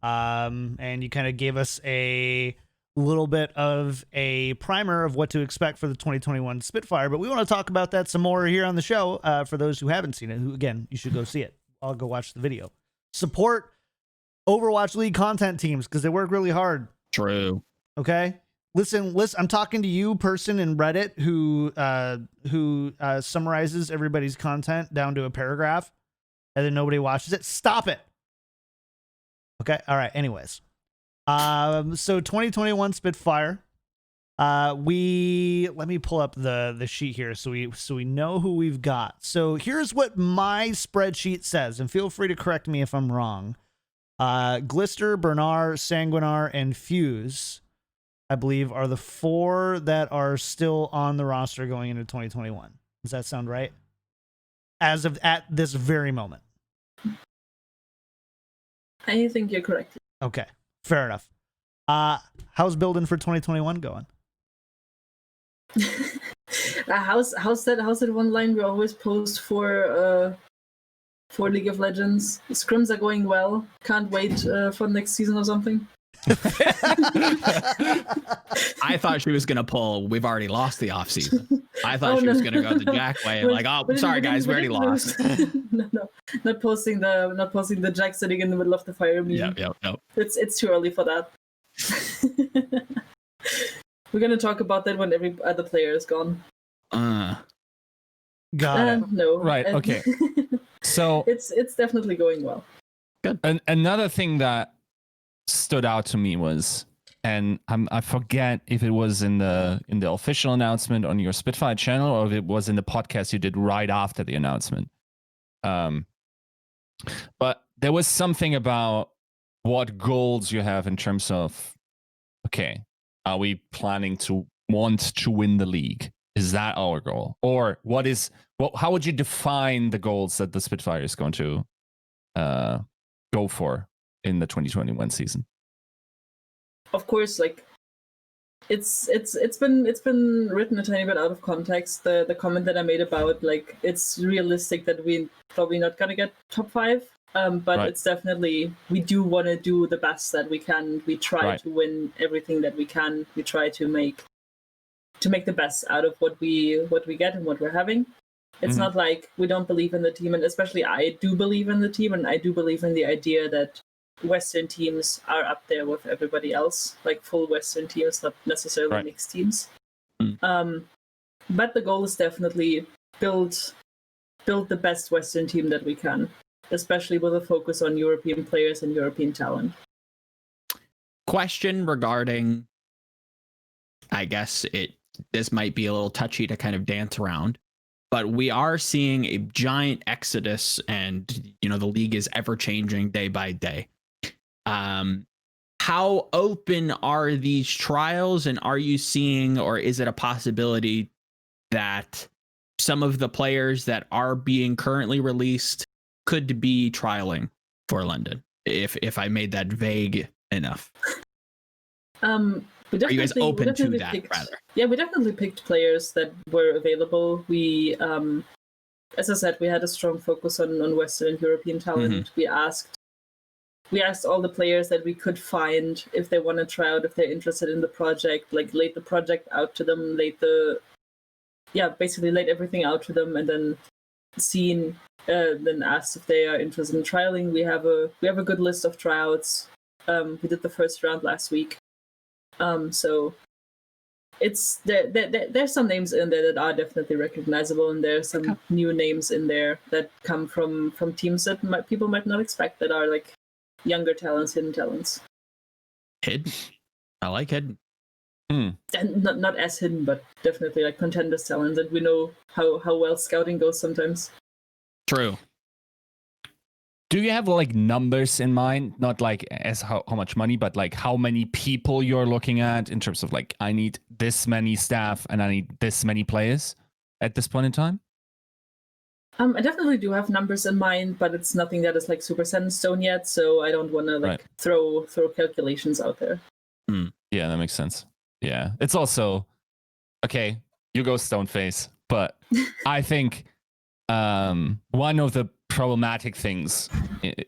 and you kind of gave us a little bit of a primer of what to expect for the 2021 Spitfire, but we want to talk about that some more here on the show. For those who haven't seen it, who, again, you should go see it. I'll go watch the video. Support Overwatch League content teams because they work really hard. True. Okay. Listen, I'm talking to you, person in Reddit who summarizes everybody's content down to a paragraph and then nobody watches it. Stop it. Okay. All right. Anyways. So 2021 Spitfire. Let me pull up the sheet here so we know who we've got. So here's what my spreadsheet says, and feel free to correct me if I'm wrong. Glister, Bernard, Sanguinar, and Fuse, I believe, are the 4 that are still on the roster going into 2021. Does that sound right? As of at this very moment. I think you're correct. Okay, fair enough. How's building for 2021 going? How's that one line we always post for League of Legends? Scrims are going well. Can't wait for next season or something. I thought she was gonna pull. We've already lost the off season. I thought she was gonna go the Jack way. Like, oh, sorry guys, we already lost. No, not posting the Jack sitting in the middle of the fire meme. Yep. It's too early for that. We're gonna talk about that when every other player is gone. Got it. No. Right. Okay. So it's definitely going well. Good. Another thing that stood out to me was, and I forget if it was in the official announcement on your Spitfire channel or if it was in the podcast you did right after the announcement. But there was something about what goals you have in terms of, okay, are we planning to want to win the league? Is that our goal? Or how would you define the goals that the Spitfire is going to go for in the 2021 season? Of course, like it's been written a tiny bit out of context. The comment that I made about, like, it's realistic that we're probably not gonna get top 5. But right. It's definitely, we do want to do the best that we can. We try to win everything that we can. We try to make the best out of what we get and what we're having. It's not like we don't believe in the team, and especially I do believe in the team, and I do believe in the idea that Western teams are up there with everybody else, like full Western teams, not necessarily mixed teams. But the goal is definitely build the best Western team that we can, especially with a focus on European players and European talent. Question regarding, I guess this might be a little touchy to kind of dance around, but we are seeing a giant exodus, and the league is ever changing day by day. How open are these trials, and are you seeing, or is it a possibility that some of the players that are being currently released could be trialing for London? If I made that vague enough. Are you guys open to that, rather? Yeah, we definitely picked players that were available. We, as I said, we had a strong focus on Western and European talent. We asked all the players that we could find if they want to try out, if they're interested in the project, like laid the project out to them, basically laid everything out to them, and then then asked if they are interested in trialing. We have a good list of tryouts. We did the first round last week. So it's there's some names in there that are definitely recognizable, and there's some new names in there that come from teams that people might not expect, that are like younger talents, hidden talents. Hidden? I like hidden. And not as hidden, but definitely like contenders talents, and we know how well scouting goes sometimes. True. do you have like numbers in mind? Not like as how much money, but like how many people you're looking at in terms of like, I need this many staff and I need this many players at this point in time? I definitely do have numbers in mind, but it's nothing that is like super set in stone yet. So I don't want to like throw calculations out there. Yeah, that makes sense. Yeah, it's also okay. You go Stoneface, but I think one of the problematic things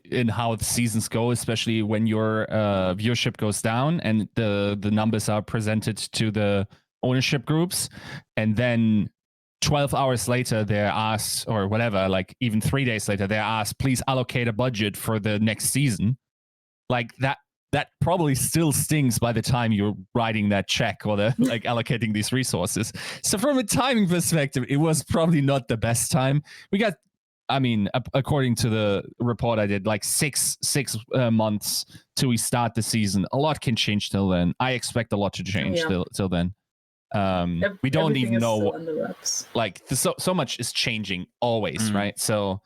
in how the seasons go, especially when your viewership goes down and the numbers are presented to the ownership groups, and then 12 hours later they're asked, or whatever, like even 3 days later they're asked, please allocate a budget for the next season. Like that probably still stings by the time you're writing that check or the like allocating these resources. So from a timing perspective, it was probably not the best time. We got, I mean, according to the report I did, like six months till we start the season. A lot can change till then. I expect a lot to change till then. We don't even know, like so much is changing always, right? So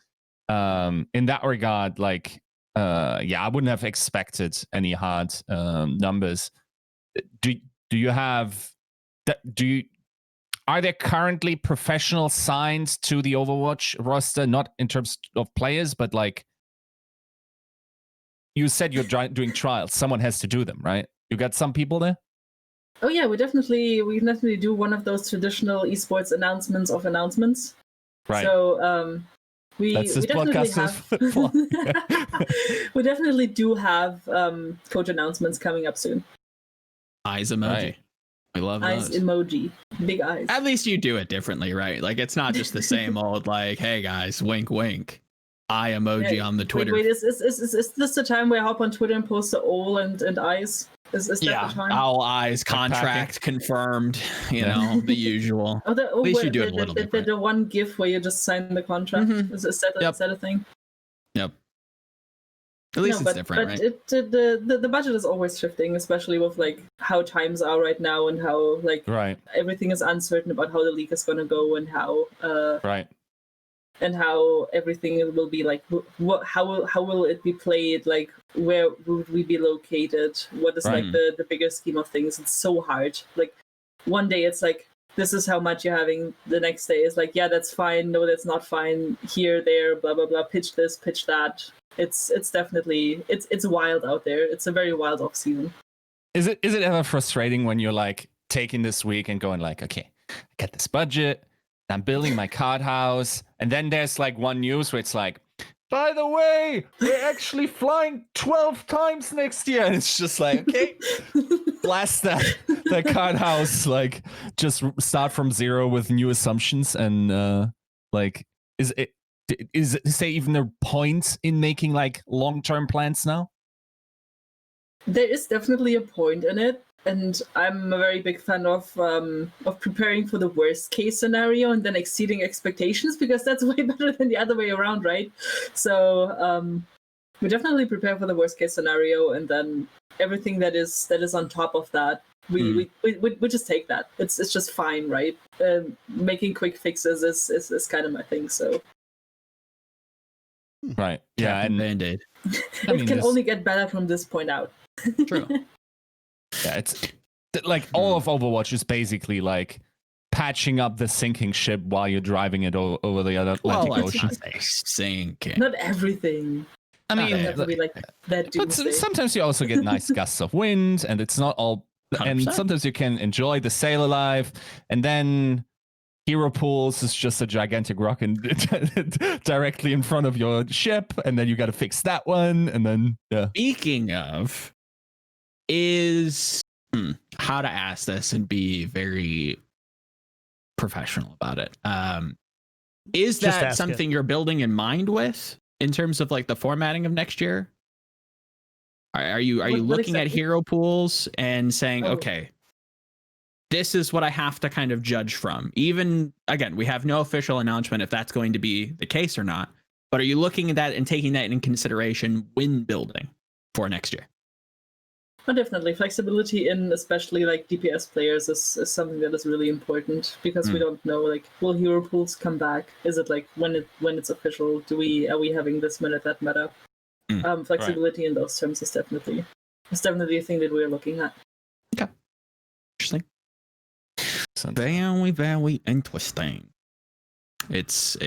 in that regard, like I wouldn't have expected any hard numbers. Do you have that? Are there currently professionals signed to the Overwatch roster? Not in terms of players, but like you said, you're doing trials. Someone has to do them, right? You got some people there. Oh yeah, we definitely do one of those traditional esports announcements. Right. So we definitely have we definitely do have coach announcements coming up soon. Eyes emoji. Right. We love eyes those. Emoji. Big eyes. At least you do it differently, right? Like it's not just the same old like, hey guys, wink wink. Eye emoji on the Twitter. Wait, is this the time where I hop on Twitter and post the owl and eyes? Is that the time? Owl eyes, contract confirmed, you know, the usual. At least you do it a little bit. The one GIF where you just sign the contract. Mm-hmm. Is that a thing? Yep. At least it's different, right? The budget is always shifting, especially with like how times are right now and how like everything is uncertain about how the league is going to go and how and how everything will be like. How will it be played? Like where would we be located? What is like the bigger scheme of things? It's so hard. Like one day it's like, this is how much you're having. The next day is like, yeah, that's fine. No, that's not fine. Here, there, blah blah blah. Pitch this, pitch that. It's definitely it's wild out there. It's a very wild off season. Is it ever frustrating when you're like taking this week and going like, okay, I got this budget, I'm building my card house, and then there's like one news where it's like, by the way, we're actually flying 12 times next year, and it's just like, okay, blast that card house, like just start from zero with new assumptions, and like is there even a point in making like long-term plans now? There is definitely a point in it, and I'm a very big fan of preparing for the worst case scenario and then exceeding expectations, because that's way better than the other way around, right? So we definitely prepare for the worst case scenario, and then everything that is on top of that, we just take that. It's just fine, right? Making quick fixes is kind of my thing. So. Right. Yeah, and Band-Aid. It can only get better from this point out. True. Yeah, it's like all of Overwatch is basically like patching up the sinking ship while you're driving it over the Atlantic Ocean. Sinking. Not everything. I mean, like that. But sometimes you also get nice gusts of wind, and it's not all. 100%. And sometimes you can enjoy the sail alive, and then Hero Pools is just a gigantic rock directly in front of your ship, and then you got to fix that one, and then Speaking of, is how to ask this and be very professional about it. Is that something you're building in mind with in terms of like the formatting of next year? Are you looking at Hero Pools and saying, okay, this is what I have to kind of judge from? Even, again, we have no official announcement if that's going to be the case or not. But are you looking at that and taking that in consideration when building for next year? Well, definitely. Flexibility in especially like DPS players is something that is really important, because we don't know, like, will Hero Pools come back? Is it like when it's official? Are we having this meta, that meta? Flexibility in those terms is definitely a thing that we're looking at. Okay. Interesting. Very, very interesting. It's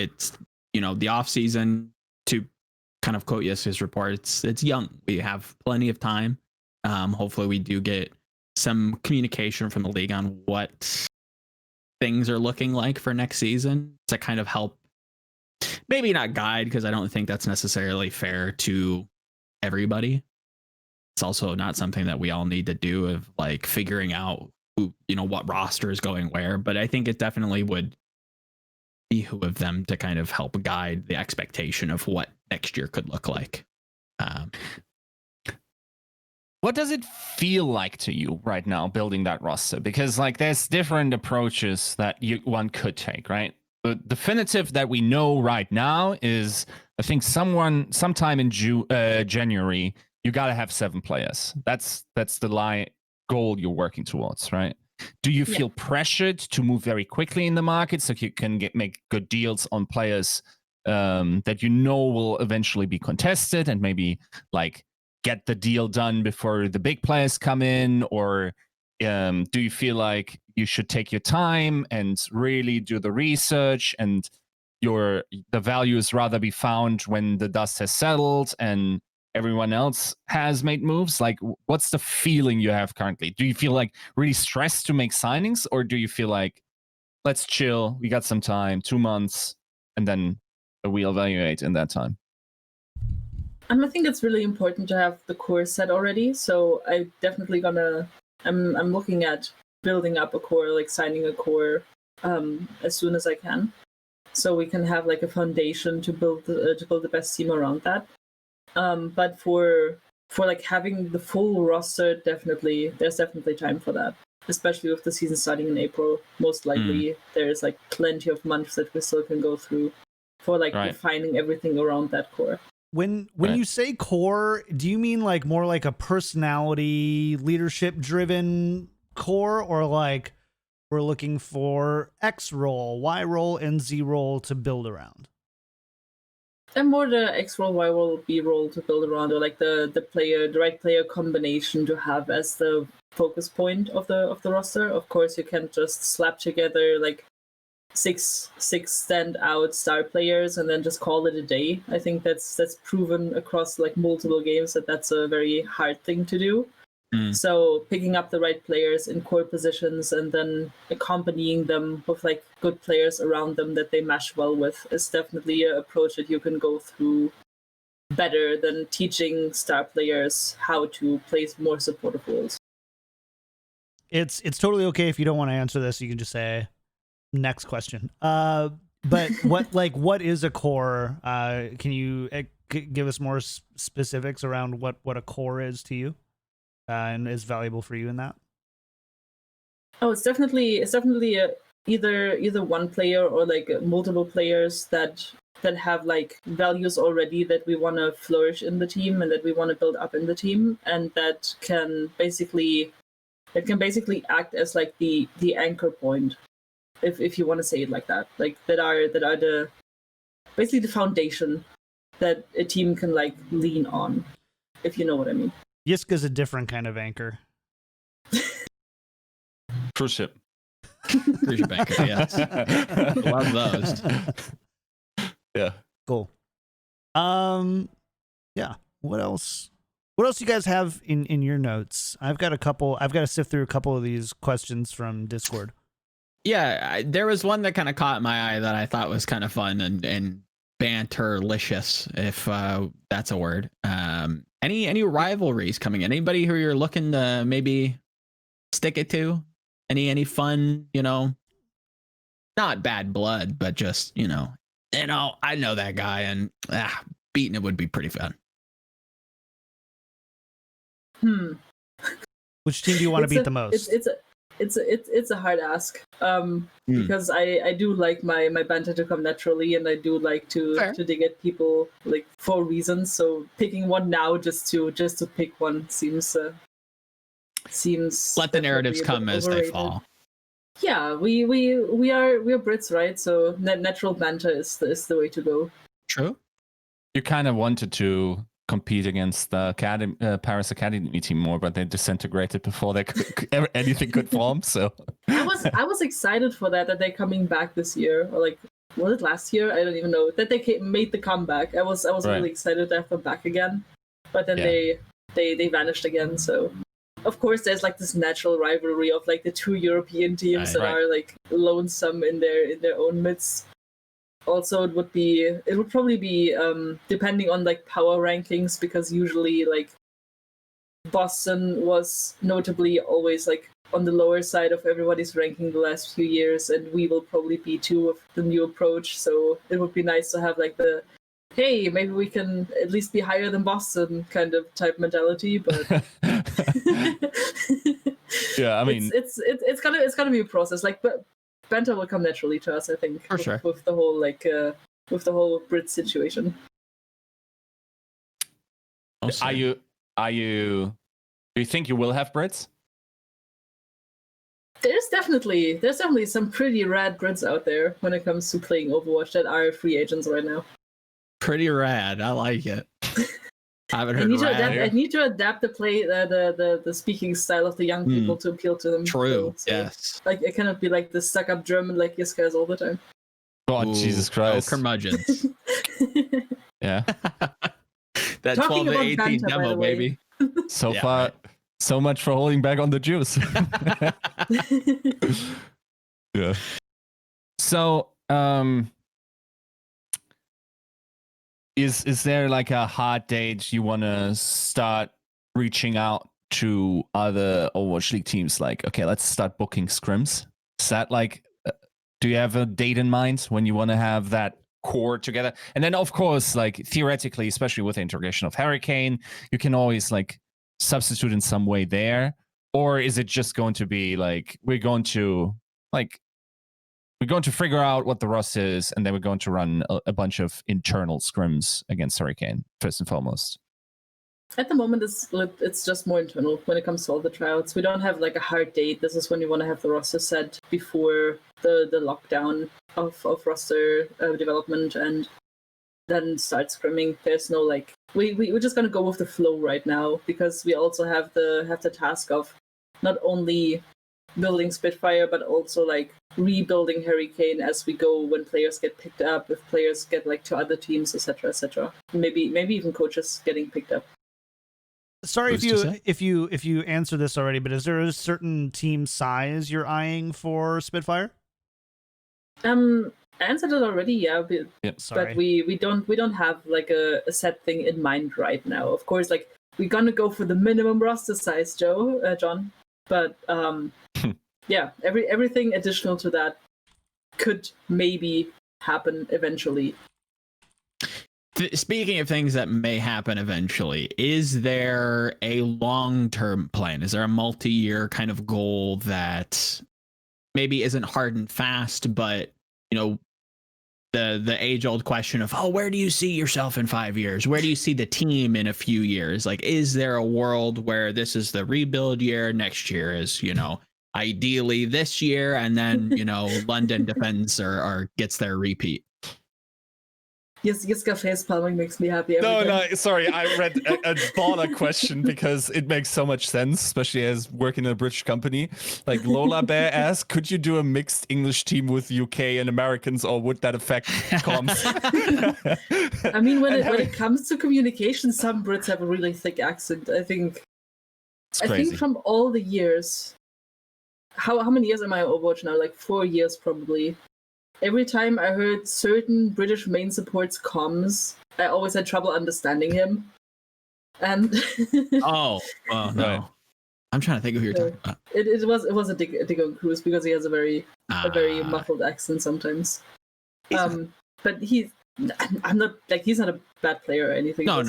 the off season, to kind of quote Yiska's report, it's young. We have plenty of time. Hopefully we do get some communication from the league on what things are looking like for next season to kind of help, maybe not guide, because I don't think that's necessarily fair to everybody. It's also not something that we all need to do, of like figuring out who, what roster is going where, but I think it definitely would behoove them to kind of help guide the expectation of what next year could look like. What does it feel like to you right now building that roster? Because like there's different approaches that one could take, right? The definitive that we know right now is, I think sometime in January, you got to have 7 players. That's the goal you're working towards, right? Do you feel pressured to move very quickly in the market so you can make good deals on players that will eventually be contested, and maybe like get the deal done before the big players come in? Or do you feel like you should take your time and really do the research, and the values rather be found when the dust has settled and everyone else has made moves? Like, what's the feeling you have currently? Do you feel like really stressed to make signings, or do you feel like, let's chill, we got some time, 2 months, and then we'll evaluate in that time? I think it's really important to have the core set already. So I'm definitely I'm looking at building up a core, like signing a core as soon as I can, so we can have like a foundation to build the best team around that. But for like having the full roster, there's definitely time for that, especially with the season starting in April. Most likely there's like plenty of months that we still can go through for like defining everything around that core. When you say core, do you mean like more like a personality, leadership driven core, or like we're looking for X role, Y role, and Z role to build around? And more the X role, Y role, B role to build around, or like the right player combination to have as the focus point of the roster. Of course, you can't just slap together like six standout star players and then just call it a day. I think that's proven across like multiple games that that's a very hard thing to do. So picking up the right players in core positions and then accompanying them with like good players around them that they mesh well with is definitely an approach that you can go through better than teaching star players how to play more supportive roles. It's totally okay if you don't want to answer this. You can just say next question. But what is a core? Can you give us more specifics around what a core is to you? And is valuable for you in that? Oh, it's definitely either one player or like multiple players that have like values already that we want to flourish in the team and that we want to build up in the team, and that can basically act as like the anchor point, if you want to say it like that, like that are the basically the foundation that a team can like lean on, if you know what I mean. Yiska's a different kind of anchor. Cruise ship. Cruise ship anchor, yes. Love those. Yeah. Cool. Yeah. What else? What else do you guys have in your notes? I've got to sift through a couple of these questions from Discord. Yeah, there was one that kind of caught my eye that I thought was kind of fun and banterlicious, if that's a word. Any rivalries coming in? Anybody who you're looking to maybe stick it to? Any fun, not bad blood, but just, I know that guy, and beating it would be pretty fun. Which team do you want to beat the most? It's a hard ask, because I do like my banter to come naturally, and I do like to dig at people like for reasons. So picking one now just to pick one seems let the narratives come as they fall. Yeah, we are Brits, right? So natural banter is the way to go. True. You kind of wanted to compete against the Paris Academy team more, but they disintegrated before they anything could form. So I was excited for that they're coming back this year, or like was it last year? I don't even know that they made the comeback. I was really excited to have them back again, but then they vanished again. So of course there's like this natural rivalry of like the two European teams that are like lonesome in their own midst. Also, it would probably be depending on like power rankings, because usually like Boston was notably always like on the lower side of everybody's ranking the last few years, and we will probably be too of the new approach. So it would be nice to have like the hey, maybe we can at least be higher than Boston kind of type mentality. But yeah, I mean, it's gonna be a process. Like, but banter will come naturally to us, I think, for sure, with the whole with the whole Brit situation. Do you think you will have Brits? There's definitely some pretty rad Brits out there when it comes to playing Overwatch that are free agents right now. Pretty rad. I like it. I haven't heard I need to adapt the speaking style of the young people to appeal to them. True. So, yes. Like it cannot be like the stuck-up German like Yiska is all the time. Oh, Jesus Christ! Oh, curmudgeons. Yeah. That 12 to 18 banter, demo, baby. So far, so much for holding back on the juice. Yeah. So, is there like a hard date you want to start reaching out to other Overwatch League teams? Like, okay, let's start booking scrims. Is that like, do you have a date in mind when you want to have that core together? And then, of course, like theoretically, especially with the integration of Hurricane, you can always like substitute in some way there. Or is it just going to be like we're going to figure out what the roster is, and then we're going to run a bunch of internal scrims against Hurricane first and foremost? At the moment, it's just more internal when it comes to all the tryouts. We don't have like a hard date. This is when we want to have the roster set before the lockdown of roster development, and then start scrimming. There's no like we're just gonna go with the flow right now, because we also have the task of not only building Spitfire but also like rebuilding Hurricane as we go when players get picked up, if players get like to other teams, etc. Maybe even coaches getting picked up. Sorry if you answer this already, but is there a certain team size you're eyeing for Spitfire? I answered it already, yeah. Sorry. But we don't have like a set thing in mind right now. Of course, like we're gonna go for the minimum roster size, John. But yeah, everything additional to that could maybe happen eventually. Speaking of things that may happen eventually, is there a long-term plan? Is there a multi-year kind of goal that maybe isn't hard and fast, but you know, the age-old question of, where do you see yourself in 5 years? Where do you see the team in a few years? Like, is there a world where this is the rebuild year, next year is, you know, ideally this year, and then, you know, London defends or gets their repeat? Yes, Yiska face palming makes me happy. No, sorry. I read a baller question because it makes so much sense, especially as working in a British company. Like Lola Bear asked, could you do a mixed English team with UK and Americans, or would that affect comms? I mean, when it comes to communication, some Brits have a really thick accent. I think from all the years, how many years am I on Overwatch now? Like 4 years probably. Every time I heard certain British main support's comms, I always had trouble understanding him. And no. I'm trying to think of who you're talking about. It was a Diggon Cruz, because he has a very muffled accent sometimes. But he's not a bad player or anything. No.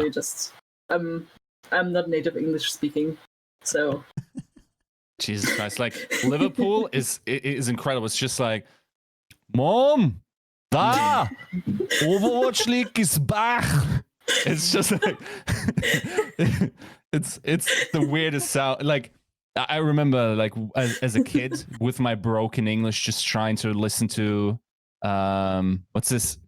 Just I'm not native English speaking, so. Jesus Christ! Like Liverpool is incredible. It's just like, Mom, da, Overwatch League is back. It's just like it's the weirdest sound. Like I remember, like as a kid with my broken English, just trying to listen to what's this?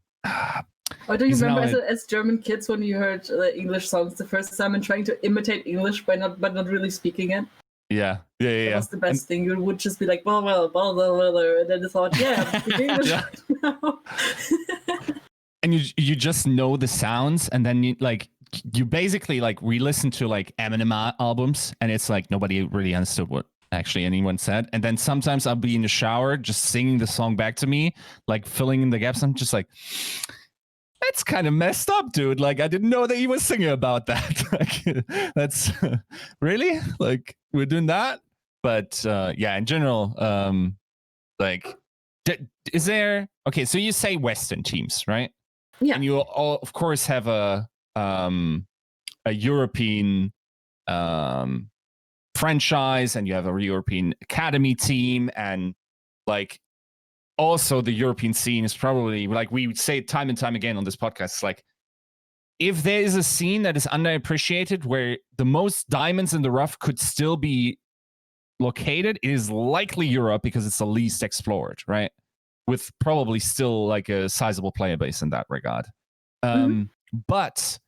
Or do you He's remember now as German kids when you heard English songs the first time and trying to imitate English but not really speaking it? Yeah. That was the best thing. You would just be like, well, and then you thought, yeah, I'm speaking English right now. And you just know the sounds, and then you basically like re-listen to like Eminem albums, and it's like nobody really understood what actually anyone said. And then sometimes I'll be in the shower just singing the song back to me, like filling in the gaps. I'm just like, that's kind of messed up, dude. Like, I didn't know that he was singing about that. Like, that's really like we're doing that. But yeah, in general, like, is there okay? So you say Western teams, right? Yeah. And you all, of course, have a European franchise, and you have a European academy team, and like also the European scene is probably, like we would say time and time again on this podcast, it's like if there is a scene that is underappreciated where the most diamonds in the rough could still be located, it is likely Europe because it's the least explored, right? With probably still like a sizable player base in that regard. But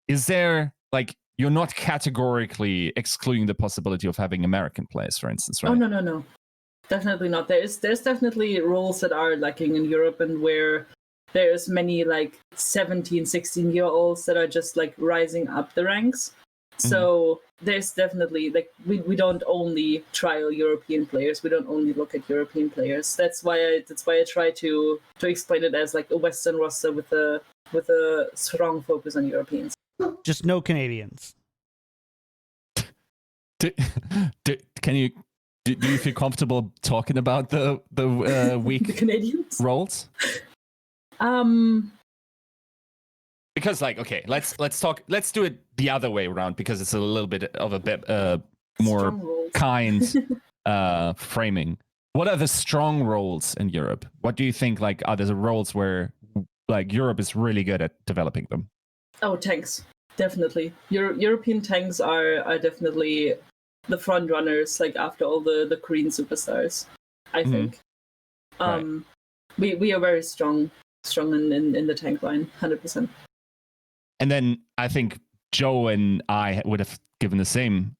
is there like, you're not categorically excluding the possibility of having American players, for instance, right? Oh, no. Definitely not. There's definitely roles that are lacking in Europe, and where there's many like 17, 16-year-olds that are just like rising up the ranks. So there's definitely like we don't only trial European players. We don't only look at European players. That's why I try to explain it as like a Western roster with a strong focus on Europeans. Just no Canadians. Do you feel comfortable talking about the weak The Canadians roles? Because like, okay, let's do it the other way around, because it's a little bit of a bit more kind framing. What are the strong roles in Europe? What do you think like are the roles where like Europe is really good at developing them? Oh, tanks, definitely. European tanks are definitely the front runners, like after all the Korean superstars, I think. We are very strong in the tank line, 100%. And then I think Joe and I would have given the same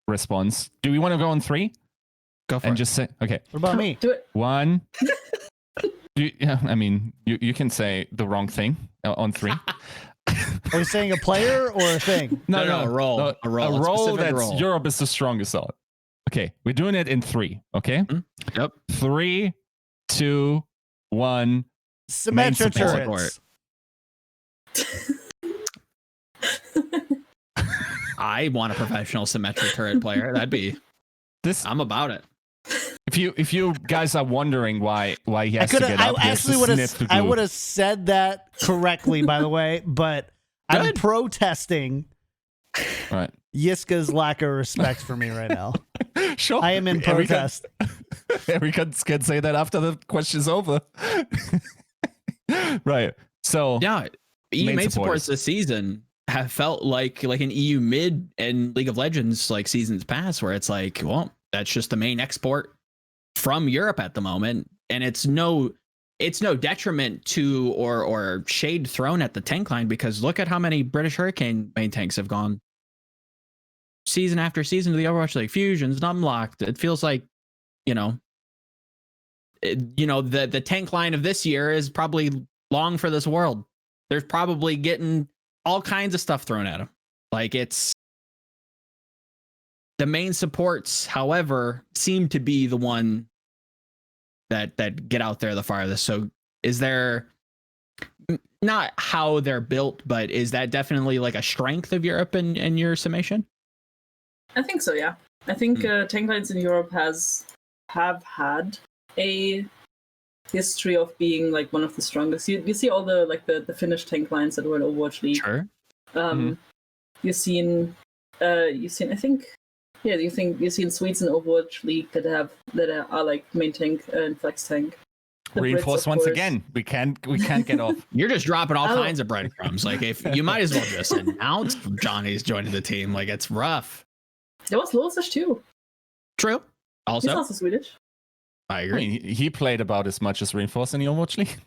response. Do we want to go on 3? Go for it. And just say, okay. What about me? Do it. 1. Yeah, I mean, you can say the wrong thing on 3. Are we saying a player or a thing? No, a role. No, a role. A role specific that role. Europe is the strongest on. Okay, we're doing it in 3. Okay. Yep. 3, 2, 1. Symmetra turrets. Support. I want a professional Symmetra turret player. That'd be This. I'm about it. If you guys are wondering why he has to get up here, I would have said that correctly, by the way, but I'm protesting right. Yiska's lack of respect for me right now. Sure. I am in protest. Everyone can say that after the question's over. Right. So Yeah, EU main supports this season have felt like an EU mid and League of Legends like seasons past, where it's like, well, that's just the main export from Europe at the moment, and it's no detriment to or shade thrown at the tank line, because look at how many British Hurricane main tanks have gone season after season to the Overwatch League. Fusions, Numlocked. It feels like, the tank line of this year is probably long for this world. There's probably getting all kinds of stuff thrown at them. Like, it's the main supports, however, seem to be the one that get out there the farthest. So is there, not how they're built, but is that definitely like a strength of Europe in your summation? I think so, yeah. I think tank lines in Europe have had a history of being like one of the strongest. You see all the Finnish tank lines that were in Overwatch League. Sure. You've seen I think, yeah, you've seen Swedes in Overwatch League that are like main tank and flex tank. Reinforce once again. We can't get off. You're just dropping all kinds of breadcrumbs. Like, if you might as well just announce Johnny's joining the team. Like, it's rough. There was Losish too. True. Also, he's also Swedish. I agree. I mean, he played about as much as Reinforce in the Overwatch League.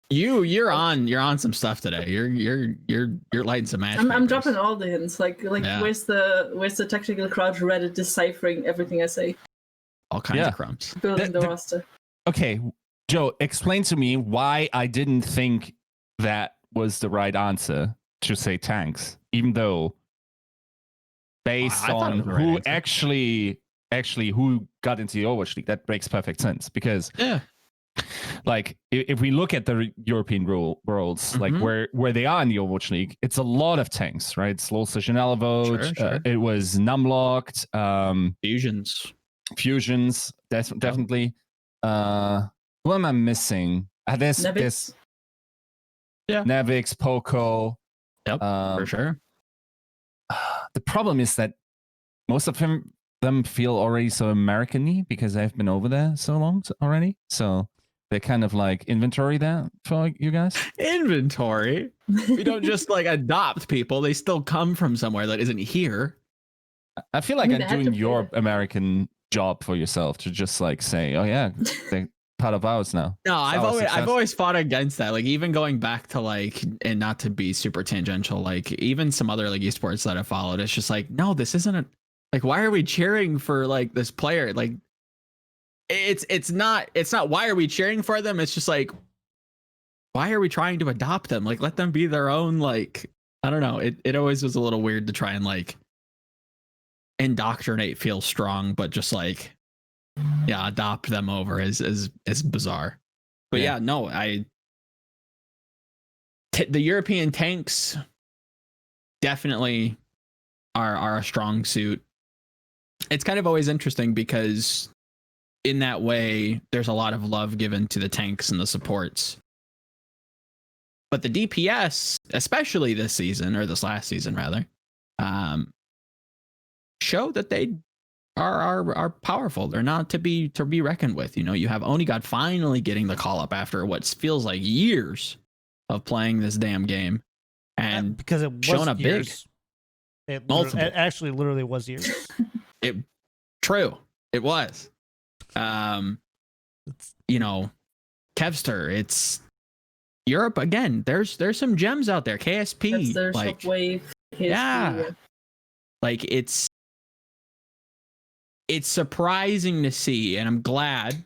You're on some stuff today. You're lighting some match. I'm dropping all the hints. Like yeah. where's the technical crowd Reddit deciphering everything I say? All kinds of crumbs. Building the roster. Okay, Joe, explain to me why I didn't think that was the right answer to say tanks, even though based on who actually who got into the Overwatch League, that makes perfect sense because like if we look at the European worlds, like where they are in the Overwatch League, it's a lot of tanks, right? It's Lol Sure. It was Numlocked, Fusions, definitely. Who am I missing? There's Nevix, Poco. Yep, for sure. The problem is that most of them feel already so American-y because they've been over there so long already. So they kind of like inventory that for you guys. Inventory? We don't just like adopt people. They still come from somewhere that isn't here. I feel like I'm doing your American job for yourself to just like say, oh yeah, they're part of ours now. No, I've always fought against that. Like even going back to like, and not to be super tangential, like even some other like esports that I followed, it's just like, no, this isn't like, why are we cheering for like this player? Like it's not why are we cheering for them? It's just like, why are we trying to adopt them? Like let them be their own, like, I don't know. It always was a little weird to try and like indoctrinate feels strong, but just like adopt them over is bizarre. But no, the European tanks definitely are a strong suit. It's kind of always interesting because in that way there's a lot of love given to the tanks and the supports, but the DPS, especially this season, or this last season rather, show that they are powerful. They're not to be reckoned with. You know, you have Onigod finally getting the call up after what feels like years of playing this damn game, and because it was shown up years. Big. It actually literally was years. True. It was. You know, Kevster. It's Europe again. There's some gems out there. KSP, there's like Shockwave, KSP, like it's surprising to see, and I'm glad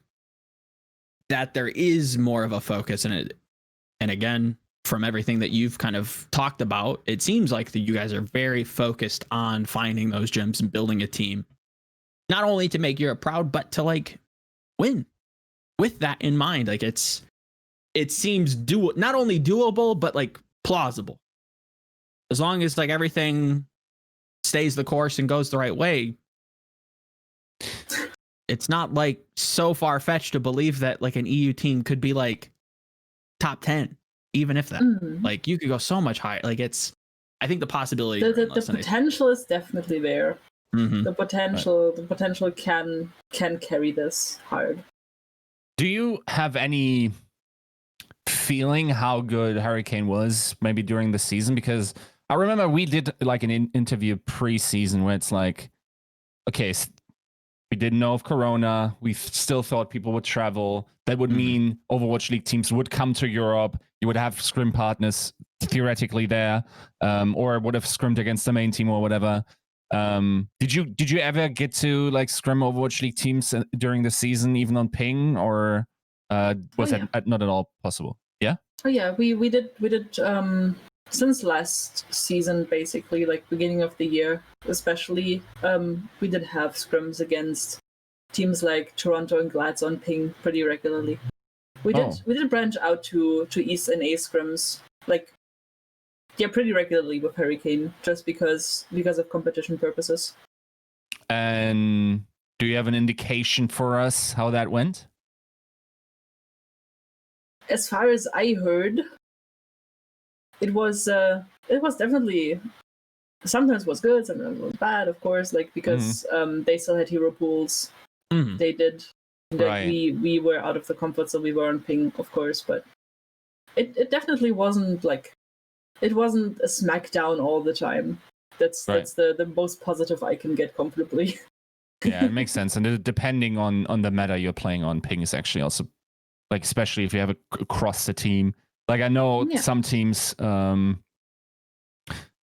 that there is more of a focus in it. And again, from everything that you've kind of talked about, it seems like that you guys are very focused on finding those gems and building a team, not only to make Europe proud, but to like win with that in mind. Like it seems not only doable, but like plausible. As long as like everything stays the course and goes the right way, it's not like so far-fetched to believe that like an EU team could be like top 10, even if that like you could go so much higher. Like I think the possibility, the potential is definitely there. The potential can carry this hard. Do you have any feeling how good Hurricane was maybe during the season? Because I remember we did like an interview pre-season where it's like, okay, we didn't know of Corona. We still thought people would travel. That would mean Overwatch League teams would come to Europe. You would have scrim partners theoretically there, or would have scrimmed against the main team or whatever. Did you ever get to like scrim Overwatch League teams during the season, even on ping, or was that not at all possible? Yeah. Oh yeah, we did since last season, basically, like beginning of the year, especially, we did have scrims against teams like Toronto and Glads on ping pretty regularly. We did branch out to East and A scrims, like pretty regularly with Hurricane, just because of competition purposes. And do you have an indication for us how that went? As far as I heard, it was definitely, sometimes was good, sometimes was bad, of course, like because they still had hero pools. They did. Right. We were out of the comfort, so we were on ping, of course, but it definitely wasn't like, it wasn't a smackdown all the time. That's the most positive I can get comfortably. Yeah, it makes sense. And depending on the meta you're playing on, ping is actually also like especially if you have it across the team. Like I know some teams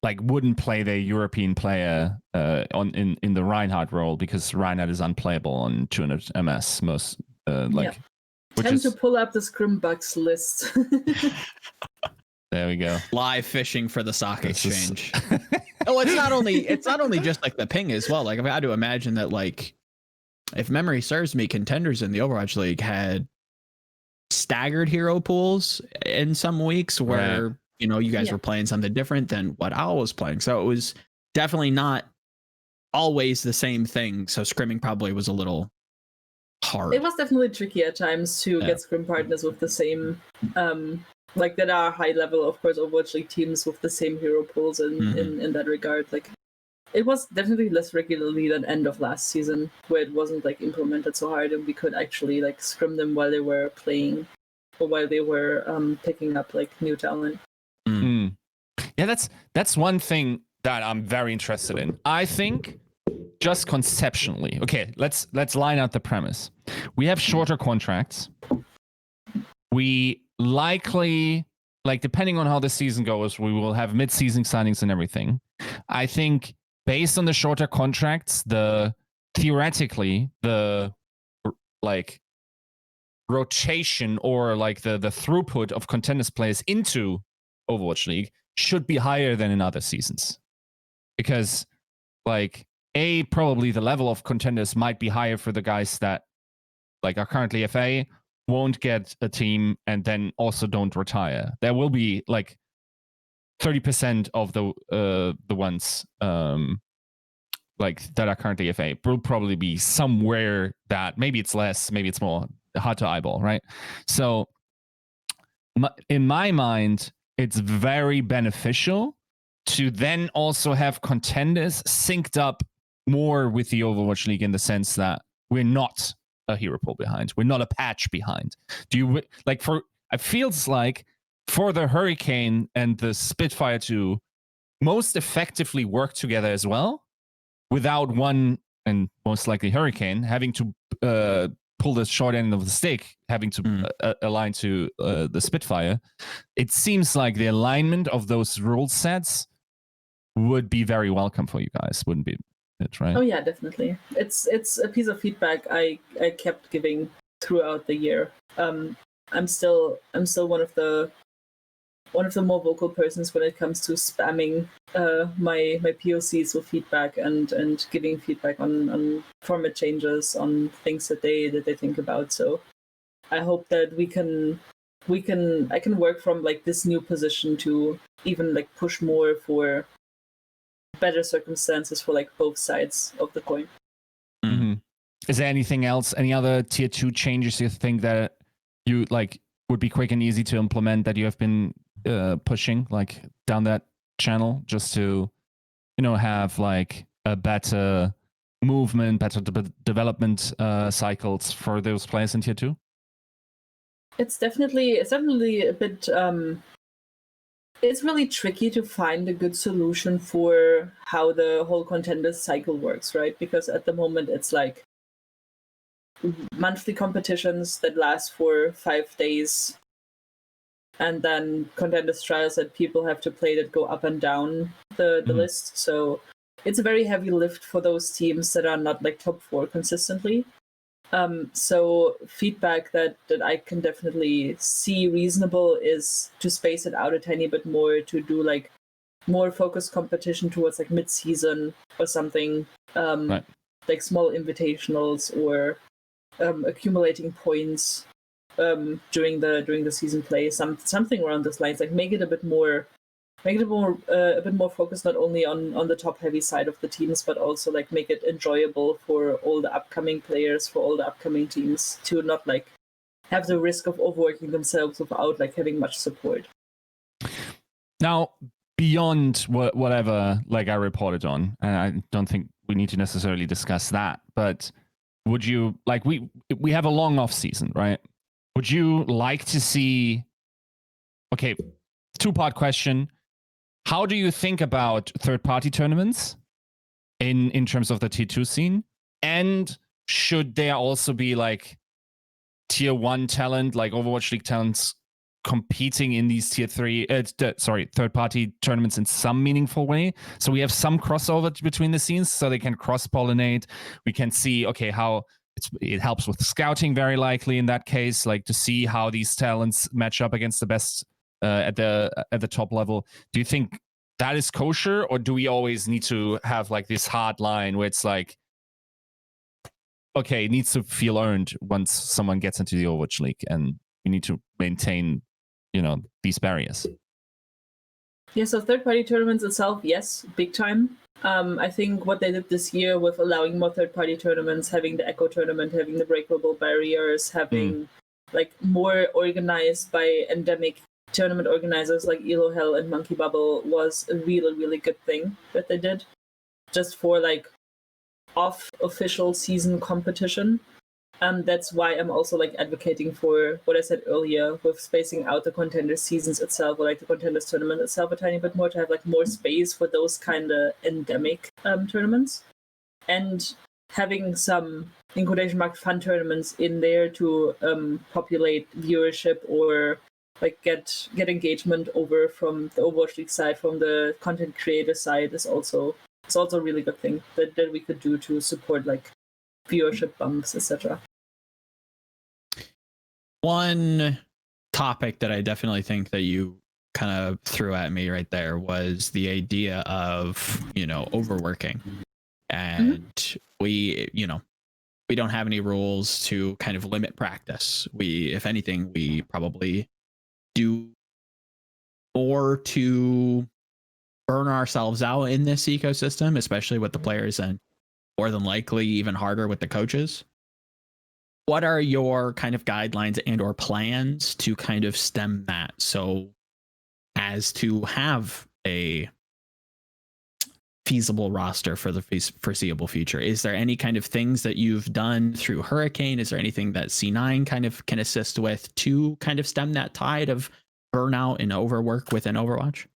like wouldn't play their European player in the Reinhardt role because Reinhardt is unplayable on 200 MS most Tend to pull up the scrim bugs list. There we go. Live fishing for the sock exchange. Oh, it's not only just like the ping as well. Like I've got to imagine that, like, if memory serves me, contenders in the Overwatch League had staggered hero pools in some weeks where you know you guys were playing something different than what Owl was playing. So it was definitely not always the same thing. So scrimming probably was a little hard. It was definitely tricky at times to get scrim partners with the same like that are high level, of course, Overwatch League teams with the same hero pools in that regard. Like it was definitely less regularly than end of last season, where it wasn't like implemented so hard and we could actually like scrim them while they were playing or while they were picking up like new talent. Yeah, that's one thing that I'm very interested in. I think just conceptually, okay, let's line out the premise. We have shorter contracts. We likely, like, depending on how the season goes, we will have mid-season signings and everything. I think based on the shorter contracts, theoretically the like rotation or like the throughput of contenders players into Overwatch League should be higher than in other seasons, because like probably the level of contenders might be higher for the guys that like are currently FA, won't get a team, and then also don't retire. There will be like 30% of the ones like that are currently FA will probably be somewhere that maybe it's less, maybe it's more, hard to eyeball, right? So in my mind, it's very beneficial to then also have contenders synced up more with the Overwatch League in the sense that we're not a hero pool behind. We're not a patch behind. Do you like it feels like for the Hurricane and the Spitfire to most effectively work together as well, without one, and most likely Hurricane, having to pull the short end of the stick, having to align to the Spitfire, it seems like the alignment of those rule sets would be very welcome for you guys, wouldn't be it, right? Oh yeah, definitely. It's a piece of feedback I kept giving throughout the year. I'm still one of the more vocal persons when it comes to spamming my POCs with feedback and giving feedback on format changes, on things that they think about. So I hope that I can work from like this new position to even like push more for better circumstances for like both sides of the coin. Mm-hmm. Is there anything else, any other tier 2 changes you think that you like would be quick and easy to implement that you have been pushing like down that channel, just to, you know, have like a better movement, better development cycles for those players in tier 2? It's definitely a bit it's really tricky to find a good solution for how the whole contenders cycle works, right? Because at the moment it's like monthly competitions that last for 5 days, and then contenders trials that people have to play that go up and down the list. So it's a very heavy lift for those teams that are not like top 4 consistently. So feedback that I can definitely see reasonable is to space it out a tiny bit more, to do like more focused competition towards like mid-season or something, right. Like small invitationals or accumulating points during the season play, something around those lines. Like make it a bit more focused, not only on the top heavy side of the teams, but also like make it enjoyable for all the upcoming players, for all the upcoming teams, to not like have the risk of overworking themselves without like having much support. Now, beyond whatever like I reported on, and I don't think we need to necessarily discuss that, but would you like, we have a long off season, right? Would you like to see, okay, 2-part question. How do you think about third-party tournaments in terms of the T2 scene? And should there also be like tier 1 talent, like Overwatch League talents, competing in these third-party tournaments in some meaningful way. So we have some crossover between the scenes, so they can cross-pollinate. We can see, okay, how it helps with scouting, very likely in that case, like to see how these talents match up against the best at the top level. Do you think that is kosher, or do we always need to have like this hard line where it's like, okay, it needs to feel earned once someone gets into the Overwatch League, and we need to maintain, these barriers? Yeah, so third-party tournaments itself, yes, big time. I think what they did this year with allowing more third-party tournaments, having the Echo tournament, having the breakable barriers, having like more organized by endemic tournament organizers like Elo Hell and Monkey Bubble was a really, really good thing that they did, just for like off official season competition. That's why I'm also like advocating for what I said earlier with spacing out the contender seasons itself, or like the contenders tournament itself a tiny bit more, to have like more space for those kind of endemic tournaments, and having some, in quotation mark, fun tournaments in there to populate viewership or like get engagement over from the Overwatch League side, from the content creator side, is also a really good thing that we could do to support like viewership bumps, etc. One topic that I definitely think that you kind of threw at me right there was the idea of, overworking. And we don't have any rules to kind of limit practice. If anything, we probably do more to burn ourselves out in this ecosystem, especially with the players, and more than likely even harder with the coaches. What are your kind of guidelines and or plans to kind of stem that, so as to have a feasible roster for the foreseeable future? Is there any kind of things that you've done through Hurricane? Is there anything that C9 kind of can assist with to kind of stem that tide of burnout and overwork within Overwatch?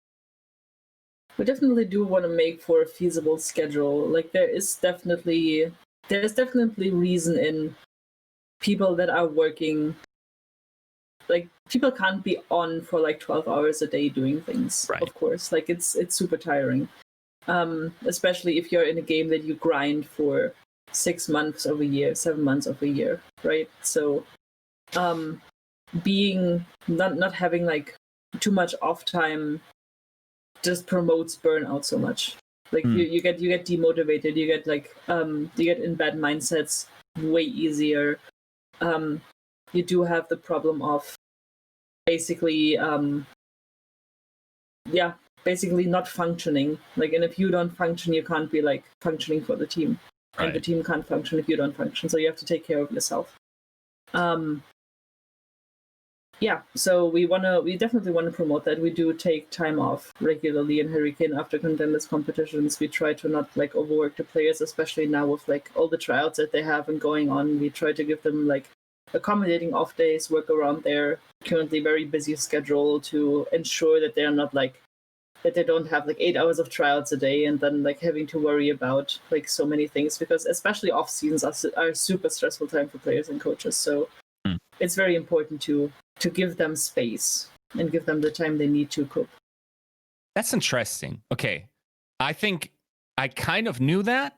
We definitely do want to make for a feasible schedule. Like there's definitely reason in people that are working. Like people can't be on for like 12 hours a day doing things, right? Of course, like it's super tiring. Especially if you're in a game that you grind for 6 months of a year, 7 months of a year, right? So being not having like too much off time just promotes burnout so much. Like you get demotivated, you get like you get in bad mindsets way easier. You do have the problem of basically not functioning. Like, and if you don't function, you can't be like functioning for the team. Right. And the team can't function if you don't function, so you have to take care of yourself. So we definitely want to promote that. We do take time off regularly in Hurricane after contenders competitions. We try to not like overwork the players, especially now with like all the tryouts that they have and going on. We try to give them like accommodating off days, work around their currently very busy schedule to ensure that they're not like that they don't have like 8 hours of tryouts a day and then like having to worry about like so many things, because especially off seasons are super stressful time for players and coaches. So it's very important to give them space and give them the time they need to cope. That's interesting. Okay. I think I kind of knew that.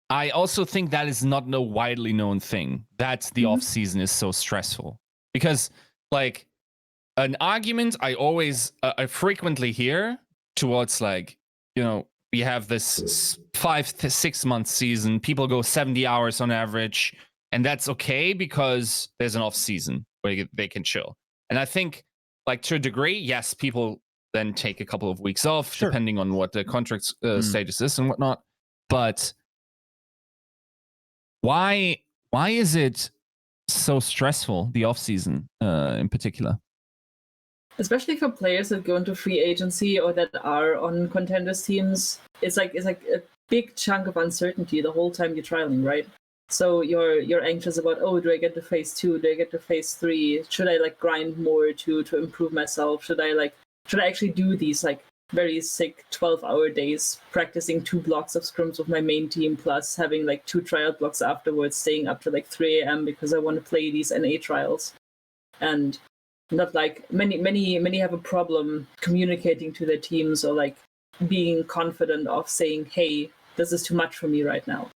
I also think that is not a widely known thing, that the off season is so stressful, because like an argument I frequently hear towards like, we have this 5 to 6 month season, people go 70 hours on average, and that's okay because there's an off season where they can chill. And I think like to a degree, yes, people then take a couple of weeks off, depending on what the contract status is and whatnot. But why is it so stressful, the off season in particular? Especially for players that go into free agency or that are on contenders teams, it's like a big chunk of uncertainty the whole time you're trialing, right? So you're anxious about, do I get to phase 2? Do I get to phase 3? Should I like grind more to improve myself? Should I actually do these like very sick 12-hour days practicing 2 blocks of scrims with my main team, plus having like 2 tryout blocks afterwards, staying up to like 3 a.m. because I want to play these NA trials. And not like many have a problem communicating to their teams or like being confident of saying, hey, this is too much for me right now.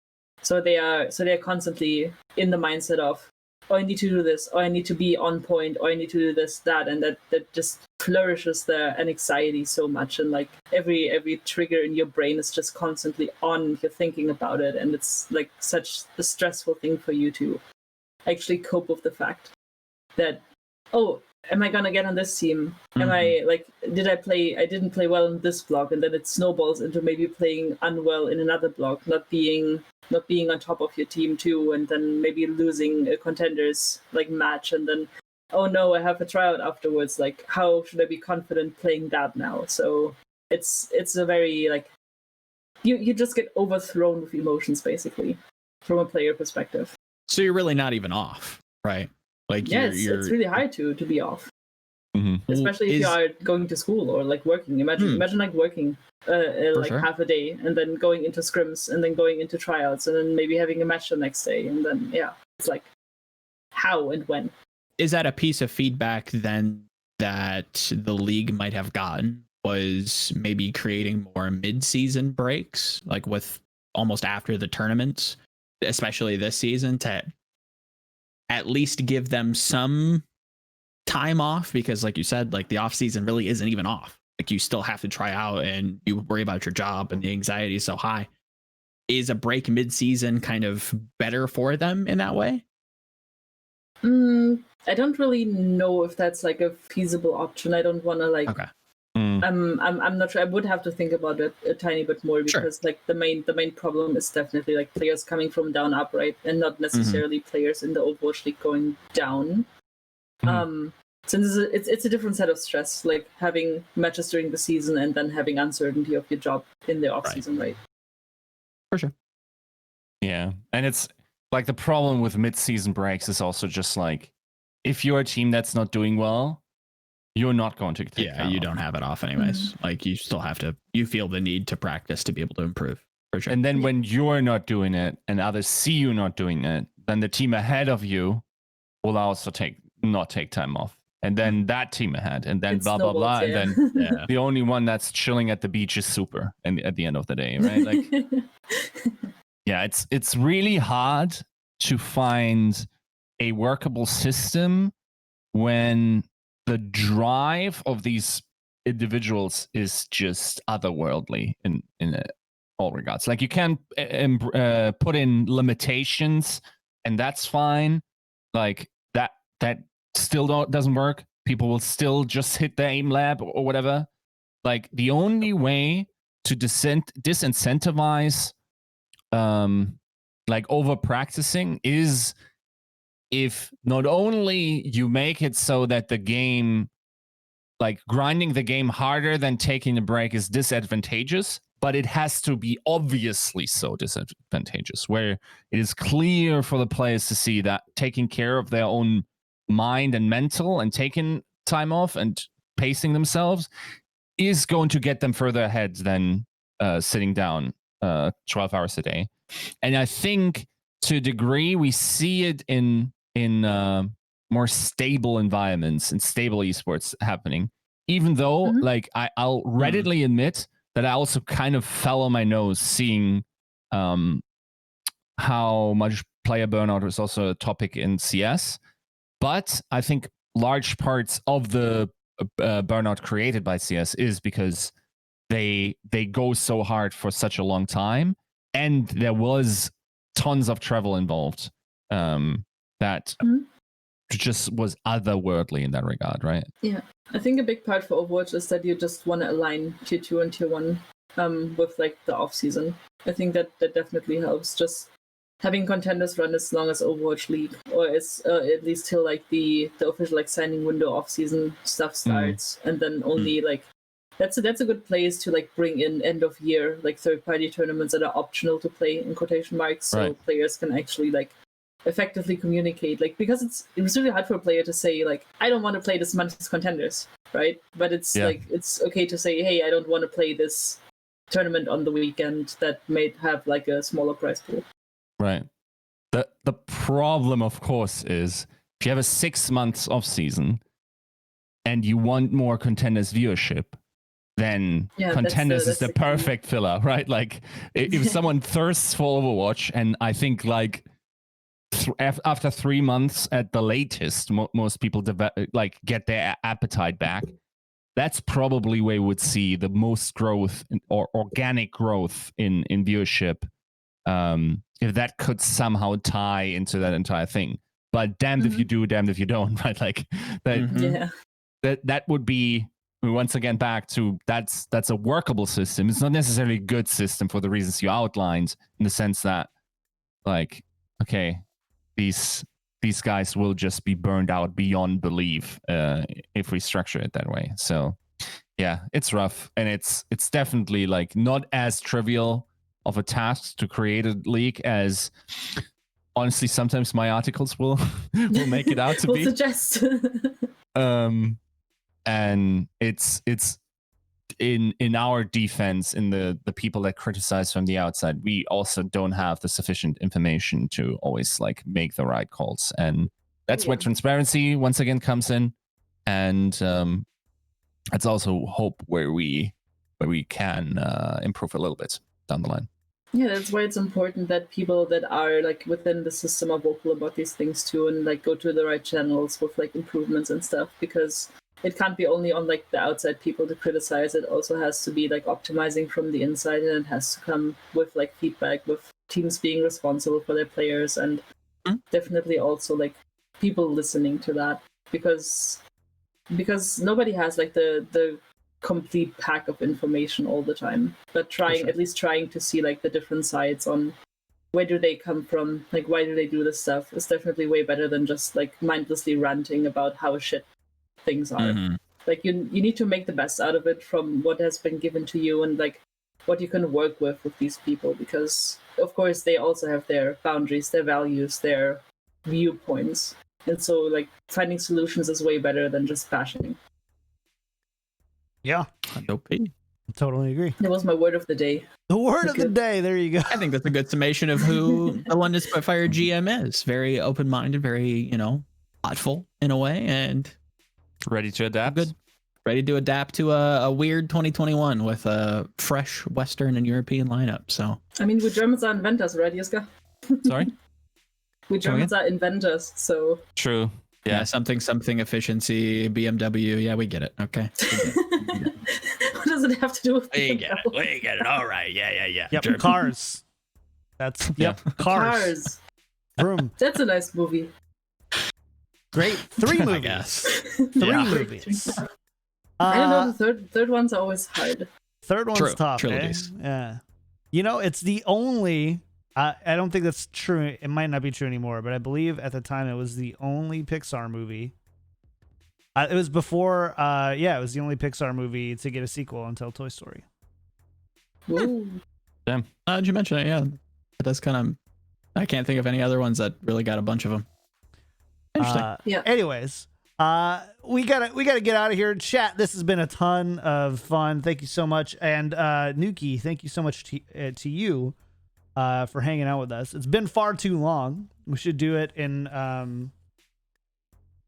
So they're constantly in the mindset of, oh, I need to do this, or I need to be on point, or I need to do this, that, and that just flourishes their anxiety so much. And like every trigger in your brain is just constantly on, you're thinking about it, and it's like such a stressful thing for you to actually cope with the fact that, oh, am I gonna get on this team? Am I like, I didn't play well in this block, and then it snowballs into maybe playing unwell in another block, not being on top of your team too, and then maybe losing a contenders like match, and then, oh no, I have a tryout afterwards. Like, how should I be confident playing that now? So it's a very like, you just get overthrown with emotions basically from a player perspective. So you're really not even off, right? Like, yeah, it's really hard to be off. Mm-hmm. Especially if you are going to school or like working. Imagine like working like sure. half a day and then going into scrims and then going into tryouts and then maybe having a match the next day, and then it's like how and when. Is that a piece of feedback then that the league might have gotten, was maybe creating more mid-season breaks, like with almost after the tournaments, especially this season, to at least give them some time off? Because like you said, like the off season really isn't even off. Like you still have to try out and you worry about your job and the anxiety is so high. Is a break mid-season kind of better for them in that way? I don't really know if that's like a feasible option. I don't want to like. Okay. I'm not sure. I would have to think about it a tiny bit more, because like the main problem is definitely like players coming from down up, right, and not necessarily players in the Overwatch League going down. Since it's a different set of stress, like having matches during the season and then having uncertainty of your job in the off season, right? For sure. Yeah, and it's like the problem with mid-season breaks is also just like, if you're a team that's not doing well, you're not going to take time you off. don't have it off anyways. Like you still have to, you feel the need to practice to be able to improve, for sure. And then when you're not doing it and others see you not doing it, then the team ahead of you will also not take time off. And then that team ahead, and then blah, blah, blah. And then the only one that's chilling at the beach is super. And at the end of the day, right? Like, yeah, it's really hard to find a workable system when the drive of these individuals is just otherworldly in all regards. Like you can put in limitations, and that's fine. Like that still doesn't work. People will still just hit the aim lab or whatever. Like the only way to disincentivize like over practicing is if not only you make it so that the game, like grinding the game harder than taking a break is disadvantageous, but it has to be obviously so disadvantageous, where it is clear for the players to see that taking care of their own mind and mental and taking time off and pacing themselves is going to get them further ahead than sitting down 12 hours a day. And I think to a degree we see it in more stable environments and stable esports happening, even though like I'll readily admit that I also kind of fell on my nose seeing how much player burnout was also a topic in CS. But I think large parts of the burnout created by CS is because they go so hard for such a long time, and there was tons of travel involved that just was otherworldly in that regard, right? Yeah, I think a big part for Overwatch is that you just want to align tier 2 and tier 1 with like the off season. I think that definitely helps. Just having contenders run as long as Overwatch League, or as at least till like the official like signing window off season stuff starts, and then only like that's a good place to like bring in end of year like third party tournaments that are optional to play in quotation marks, so players can actually like effectively communicate, like because it's really hard for a player to say like, I don't want to play this month as contenders, right? But it's like it's okay to say, hey, I don't want to play this tournament on the weekend that may have like a smaller prize pool. Right. The problem, of course, is if you have a 6 months off season and you want more Contenders viewership, then Contenders is the perfect filler, right? Like if someone thirsts for Overwatch, and I think like after 3 months at the latest, most people get their appetite back. That's probably where we would see the most growth or organic growth in viewership. If that could somehow tie into that entire thing. But damned if you do, damned if you don't, right? Like that. That would be, once again, back to that's a workable system. It's not necessarily a good system for the reasons you outlined, in the sense that, like, okay, these guys will just be burned out beyond belief if we structure it that way. So yeah, it's rough, and it's definitely like not as trivial of a task to create a league as, honestly, sometimes my articles will make it out to be. Suggest. And it's in our defense, in the people that criticize from the outside, we also don't have the sufficient information to always like make the right calls, and that's where transparency once again comes in, and that's also hope where we can improve a little bit down the line. Yeah, that's why it's important that people that are like within the system are vocal about these things too, and like go to the right channels with like improvements and stuff, because it can't be only on like the outside people to criticize. It also has to be like optimizing from the inside, and it has to come with like feedback, with teams being responsible for their players, and definitely also like people listening to that, because nobody has like the complete pack of information all the time, but at least trying to see like the different sides on where do they come from, like why do they do this stuff, is definitely way better than just like mindlessly ranting about how shit things are. Like you need to make the best out of it from what has been given to you, and like what you can work with these people, because of course they also have their boundaries, their values, their viewpoints, and so like finding solutions is way better than just bashing. Yeah. Noukky. Totally agree. That was my word of the day. The word of the day. There you go. I think that's a good summation of who the London Spitfire GM is. Very open-minded, very, thoughtful in a way, and ready to adapt. Good. Ready to adapt to a weird 2021 with a fresh Western and European lineup. So I mean, we Germans are inventors, right, Yiska? Sorry? We Germans are inventors, so true. Yeah, something efficiency, BMW. Yeah, we get it. Okay. What does it have to do with We get it. All right. Yeah. Yep. Cars. That's Cars. Vroom. That's a nice movie. Great. 3 movies. I guess. 3 movies. I don't know. The third one's always hard. Third one's tough. Trilogies. Yeah. It's the only. I don't think that's true. It might not be true anymore, but I believe at the time it was the only Pixar movie. It was before. It was the only Pixar movie to get a sequel until Toy Story. Whoa. Damn. Did you mention it? Yeah, that's kind of. I can't think of any other ones that really got a bunch of them. Interesting. Yeah. Anyways, we gotta get out of here. Chat. This has been a ton of fun. Thank you so much, and Noukky, thank you so much to you. For hanging out with us. It's been far too long. We should do it in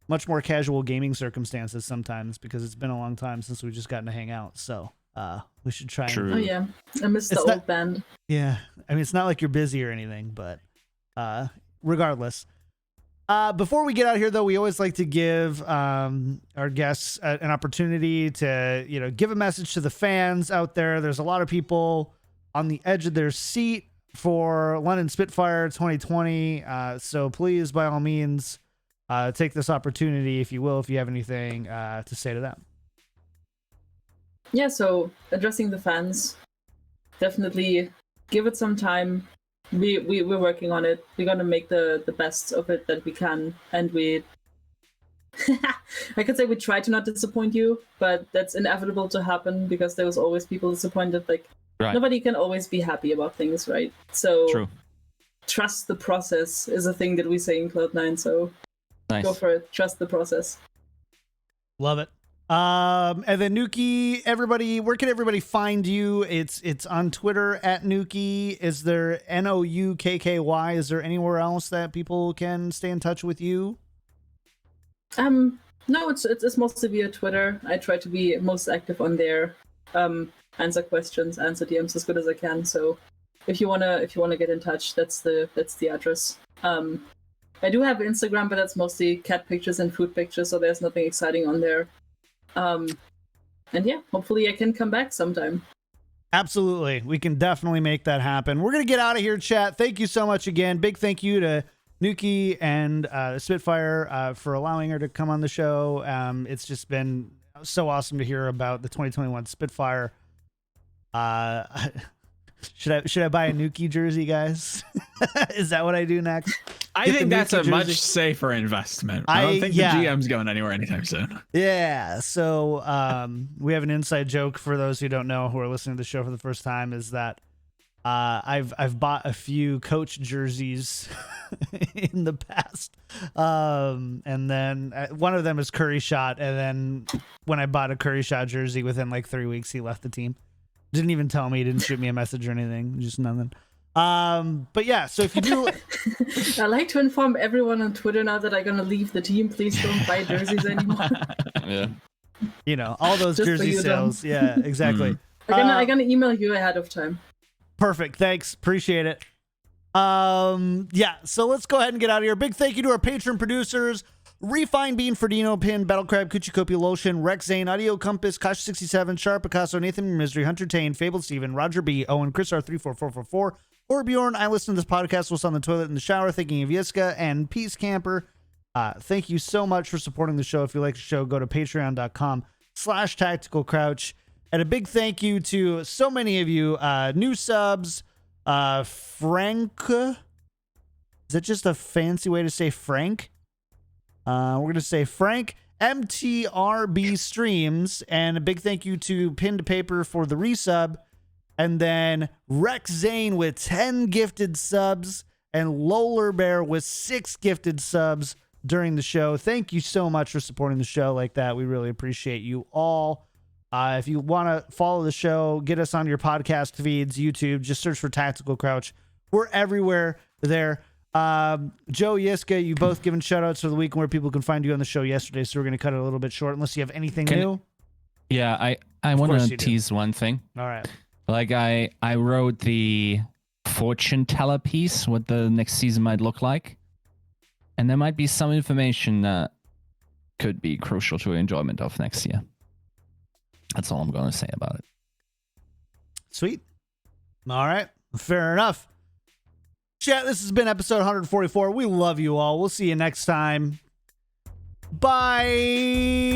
much more casual gaming circumstances sometimes, because it's been a long time since we've just gotten to hang out. So we should try. Oh yeah, I missed the old band. Yeah, I mean, it's not like you're busy or anything, but regardless. Before we get out of here, though, we always like to give our guests an opportunity to give a message to the fans out there. There's a lot of people on the edge of their seat for London Spitfire 2020. So please, by all means, take this opportunity, if you will, if you have anything to say to them. Yeah, so addressing the fans, definitely give it some time. We're working on it. We're gonna make the best of it that we can, and we I could say we try to not disappoint you, but that's inevitable to happen, because there was always people disappointed. Like, nobody can always be happy about things, right? So trust the process is a thing that we say in Cloud9, so go for it. Trust the process. Love it. And then Noukky, everybody, where can everybody find you? It's on Twitter at Noukky. Is there Noukky? Is there anywhere else that people can stay in touch with you? No, it's mostly via Twitter. I try to be most active on there. Answer questions, answer DMs as good as I can. So if you wanna get in touch, that's the address. I do have Instagram, but that's mostly cat pictures and food pictures, so there's nothing exciting on there. And yeah, hopefully I can come back sometime. Absolutely. We can definitely make that happen. We're going to get out of here, chat. Thank you so much again. Big thank you to Noukky and Spitfire for allowing her to come on the show. It's just been so awesome to hear about the 2021 Spitfire. Should I buy a Noukky jersey, guys? Is that what I do next? I think that's a much safer investment. I don't think the GM's going anywhere anytime soon. Yeah. So we have an inside joke for those who don't know, who are listening to the show for the first time, is that I've bought a few coach jerseys in the past, and then one of them is Curry Shot, and then when I bought a Curry Shot jersey, within like 3 weeks he left the team. Didn't even tell me. Didn't shoot me a message or anything. Just nothing. But yeah, so if you do, I like to inform everyone on Twitter now that I'm gonna leave the team. Please don't buy jerseys anymore. Yeah. You know, all those Just jersey sales. Yeah, exactly. I'm gonna email you ahead of time. Perfect. Thanks. Appreciate it. Yeah, so let's go ahead and get out of here. Big thank you to our patron producers: Refine Bean, Ferdino, Pin, Battle Crab, Kuchikopi, Lotion, Rex Zane, Audio Compass, Kosh67, Sharp, Picasso, Nathan Misery, Hunter Tane, Fabled Steven, Roger B, Owen, Chris R34444, or Bjorn. I listen to this podcast whilst on the toilet in the shower, thinking of Yiska and Peace Camper. Thank you so much for supporting the show. If you like the show, go to patreon.com/tacticalcrouch. And a big thank you to so many of you, new subs, Frank. Is that just a fancy way to say Frank? We're going to say Frank, MTRB Streams, and a big thank you to Pin to Paper for the resub, and then Rex Zane with 10 gifted subs, and Loler Bear with 6 gifted subs during the show. Thank you so much for supporting the show like that. We really appreciate you all. If you want to follow the show, get us on your podcast feeds, YouTube, just search for Tactical Crouch. We're everywhere there. Joe, Yiska, you both given shout outs for the week and where people can find you on the show yesterday, so we're going to cut it a little bit short unless you have anything new. Yeah, I want to tease one thing. All right. Like I wrote the fortune teller piece, what the next season might look like, and there might be some information that could be crucial to enjoyment of next year. That's all I'm going to say about it. Sweet. All right. Fair enough. Chat, this has been episode 144. We love you all. We'll see you next time. Bye.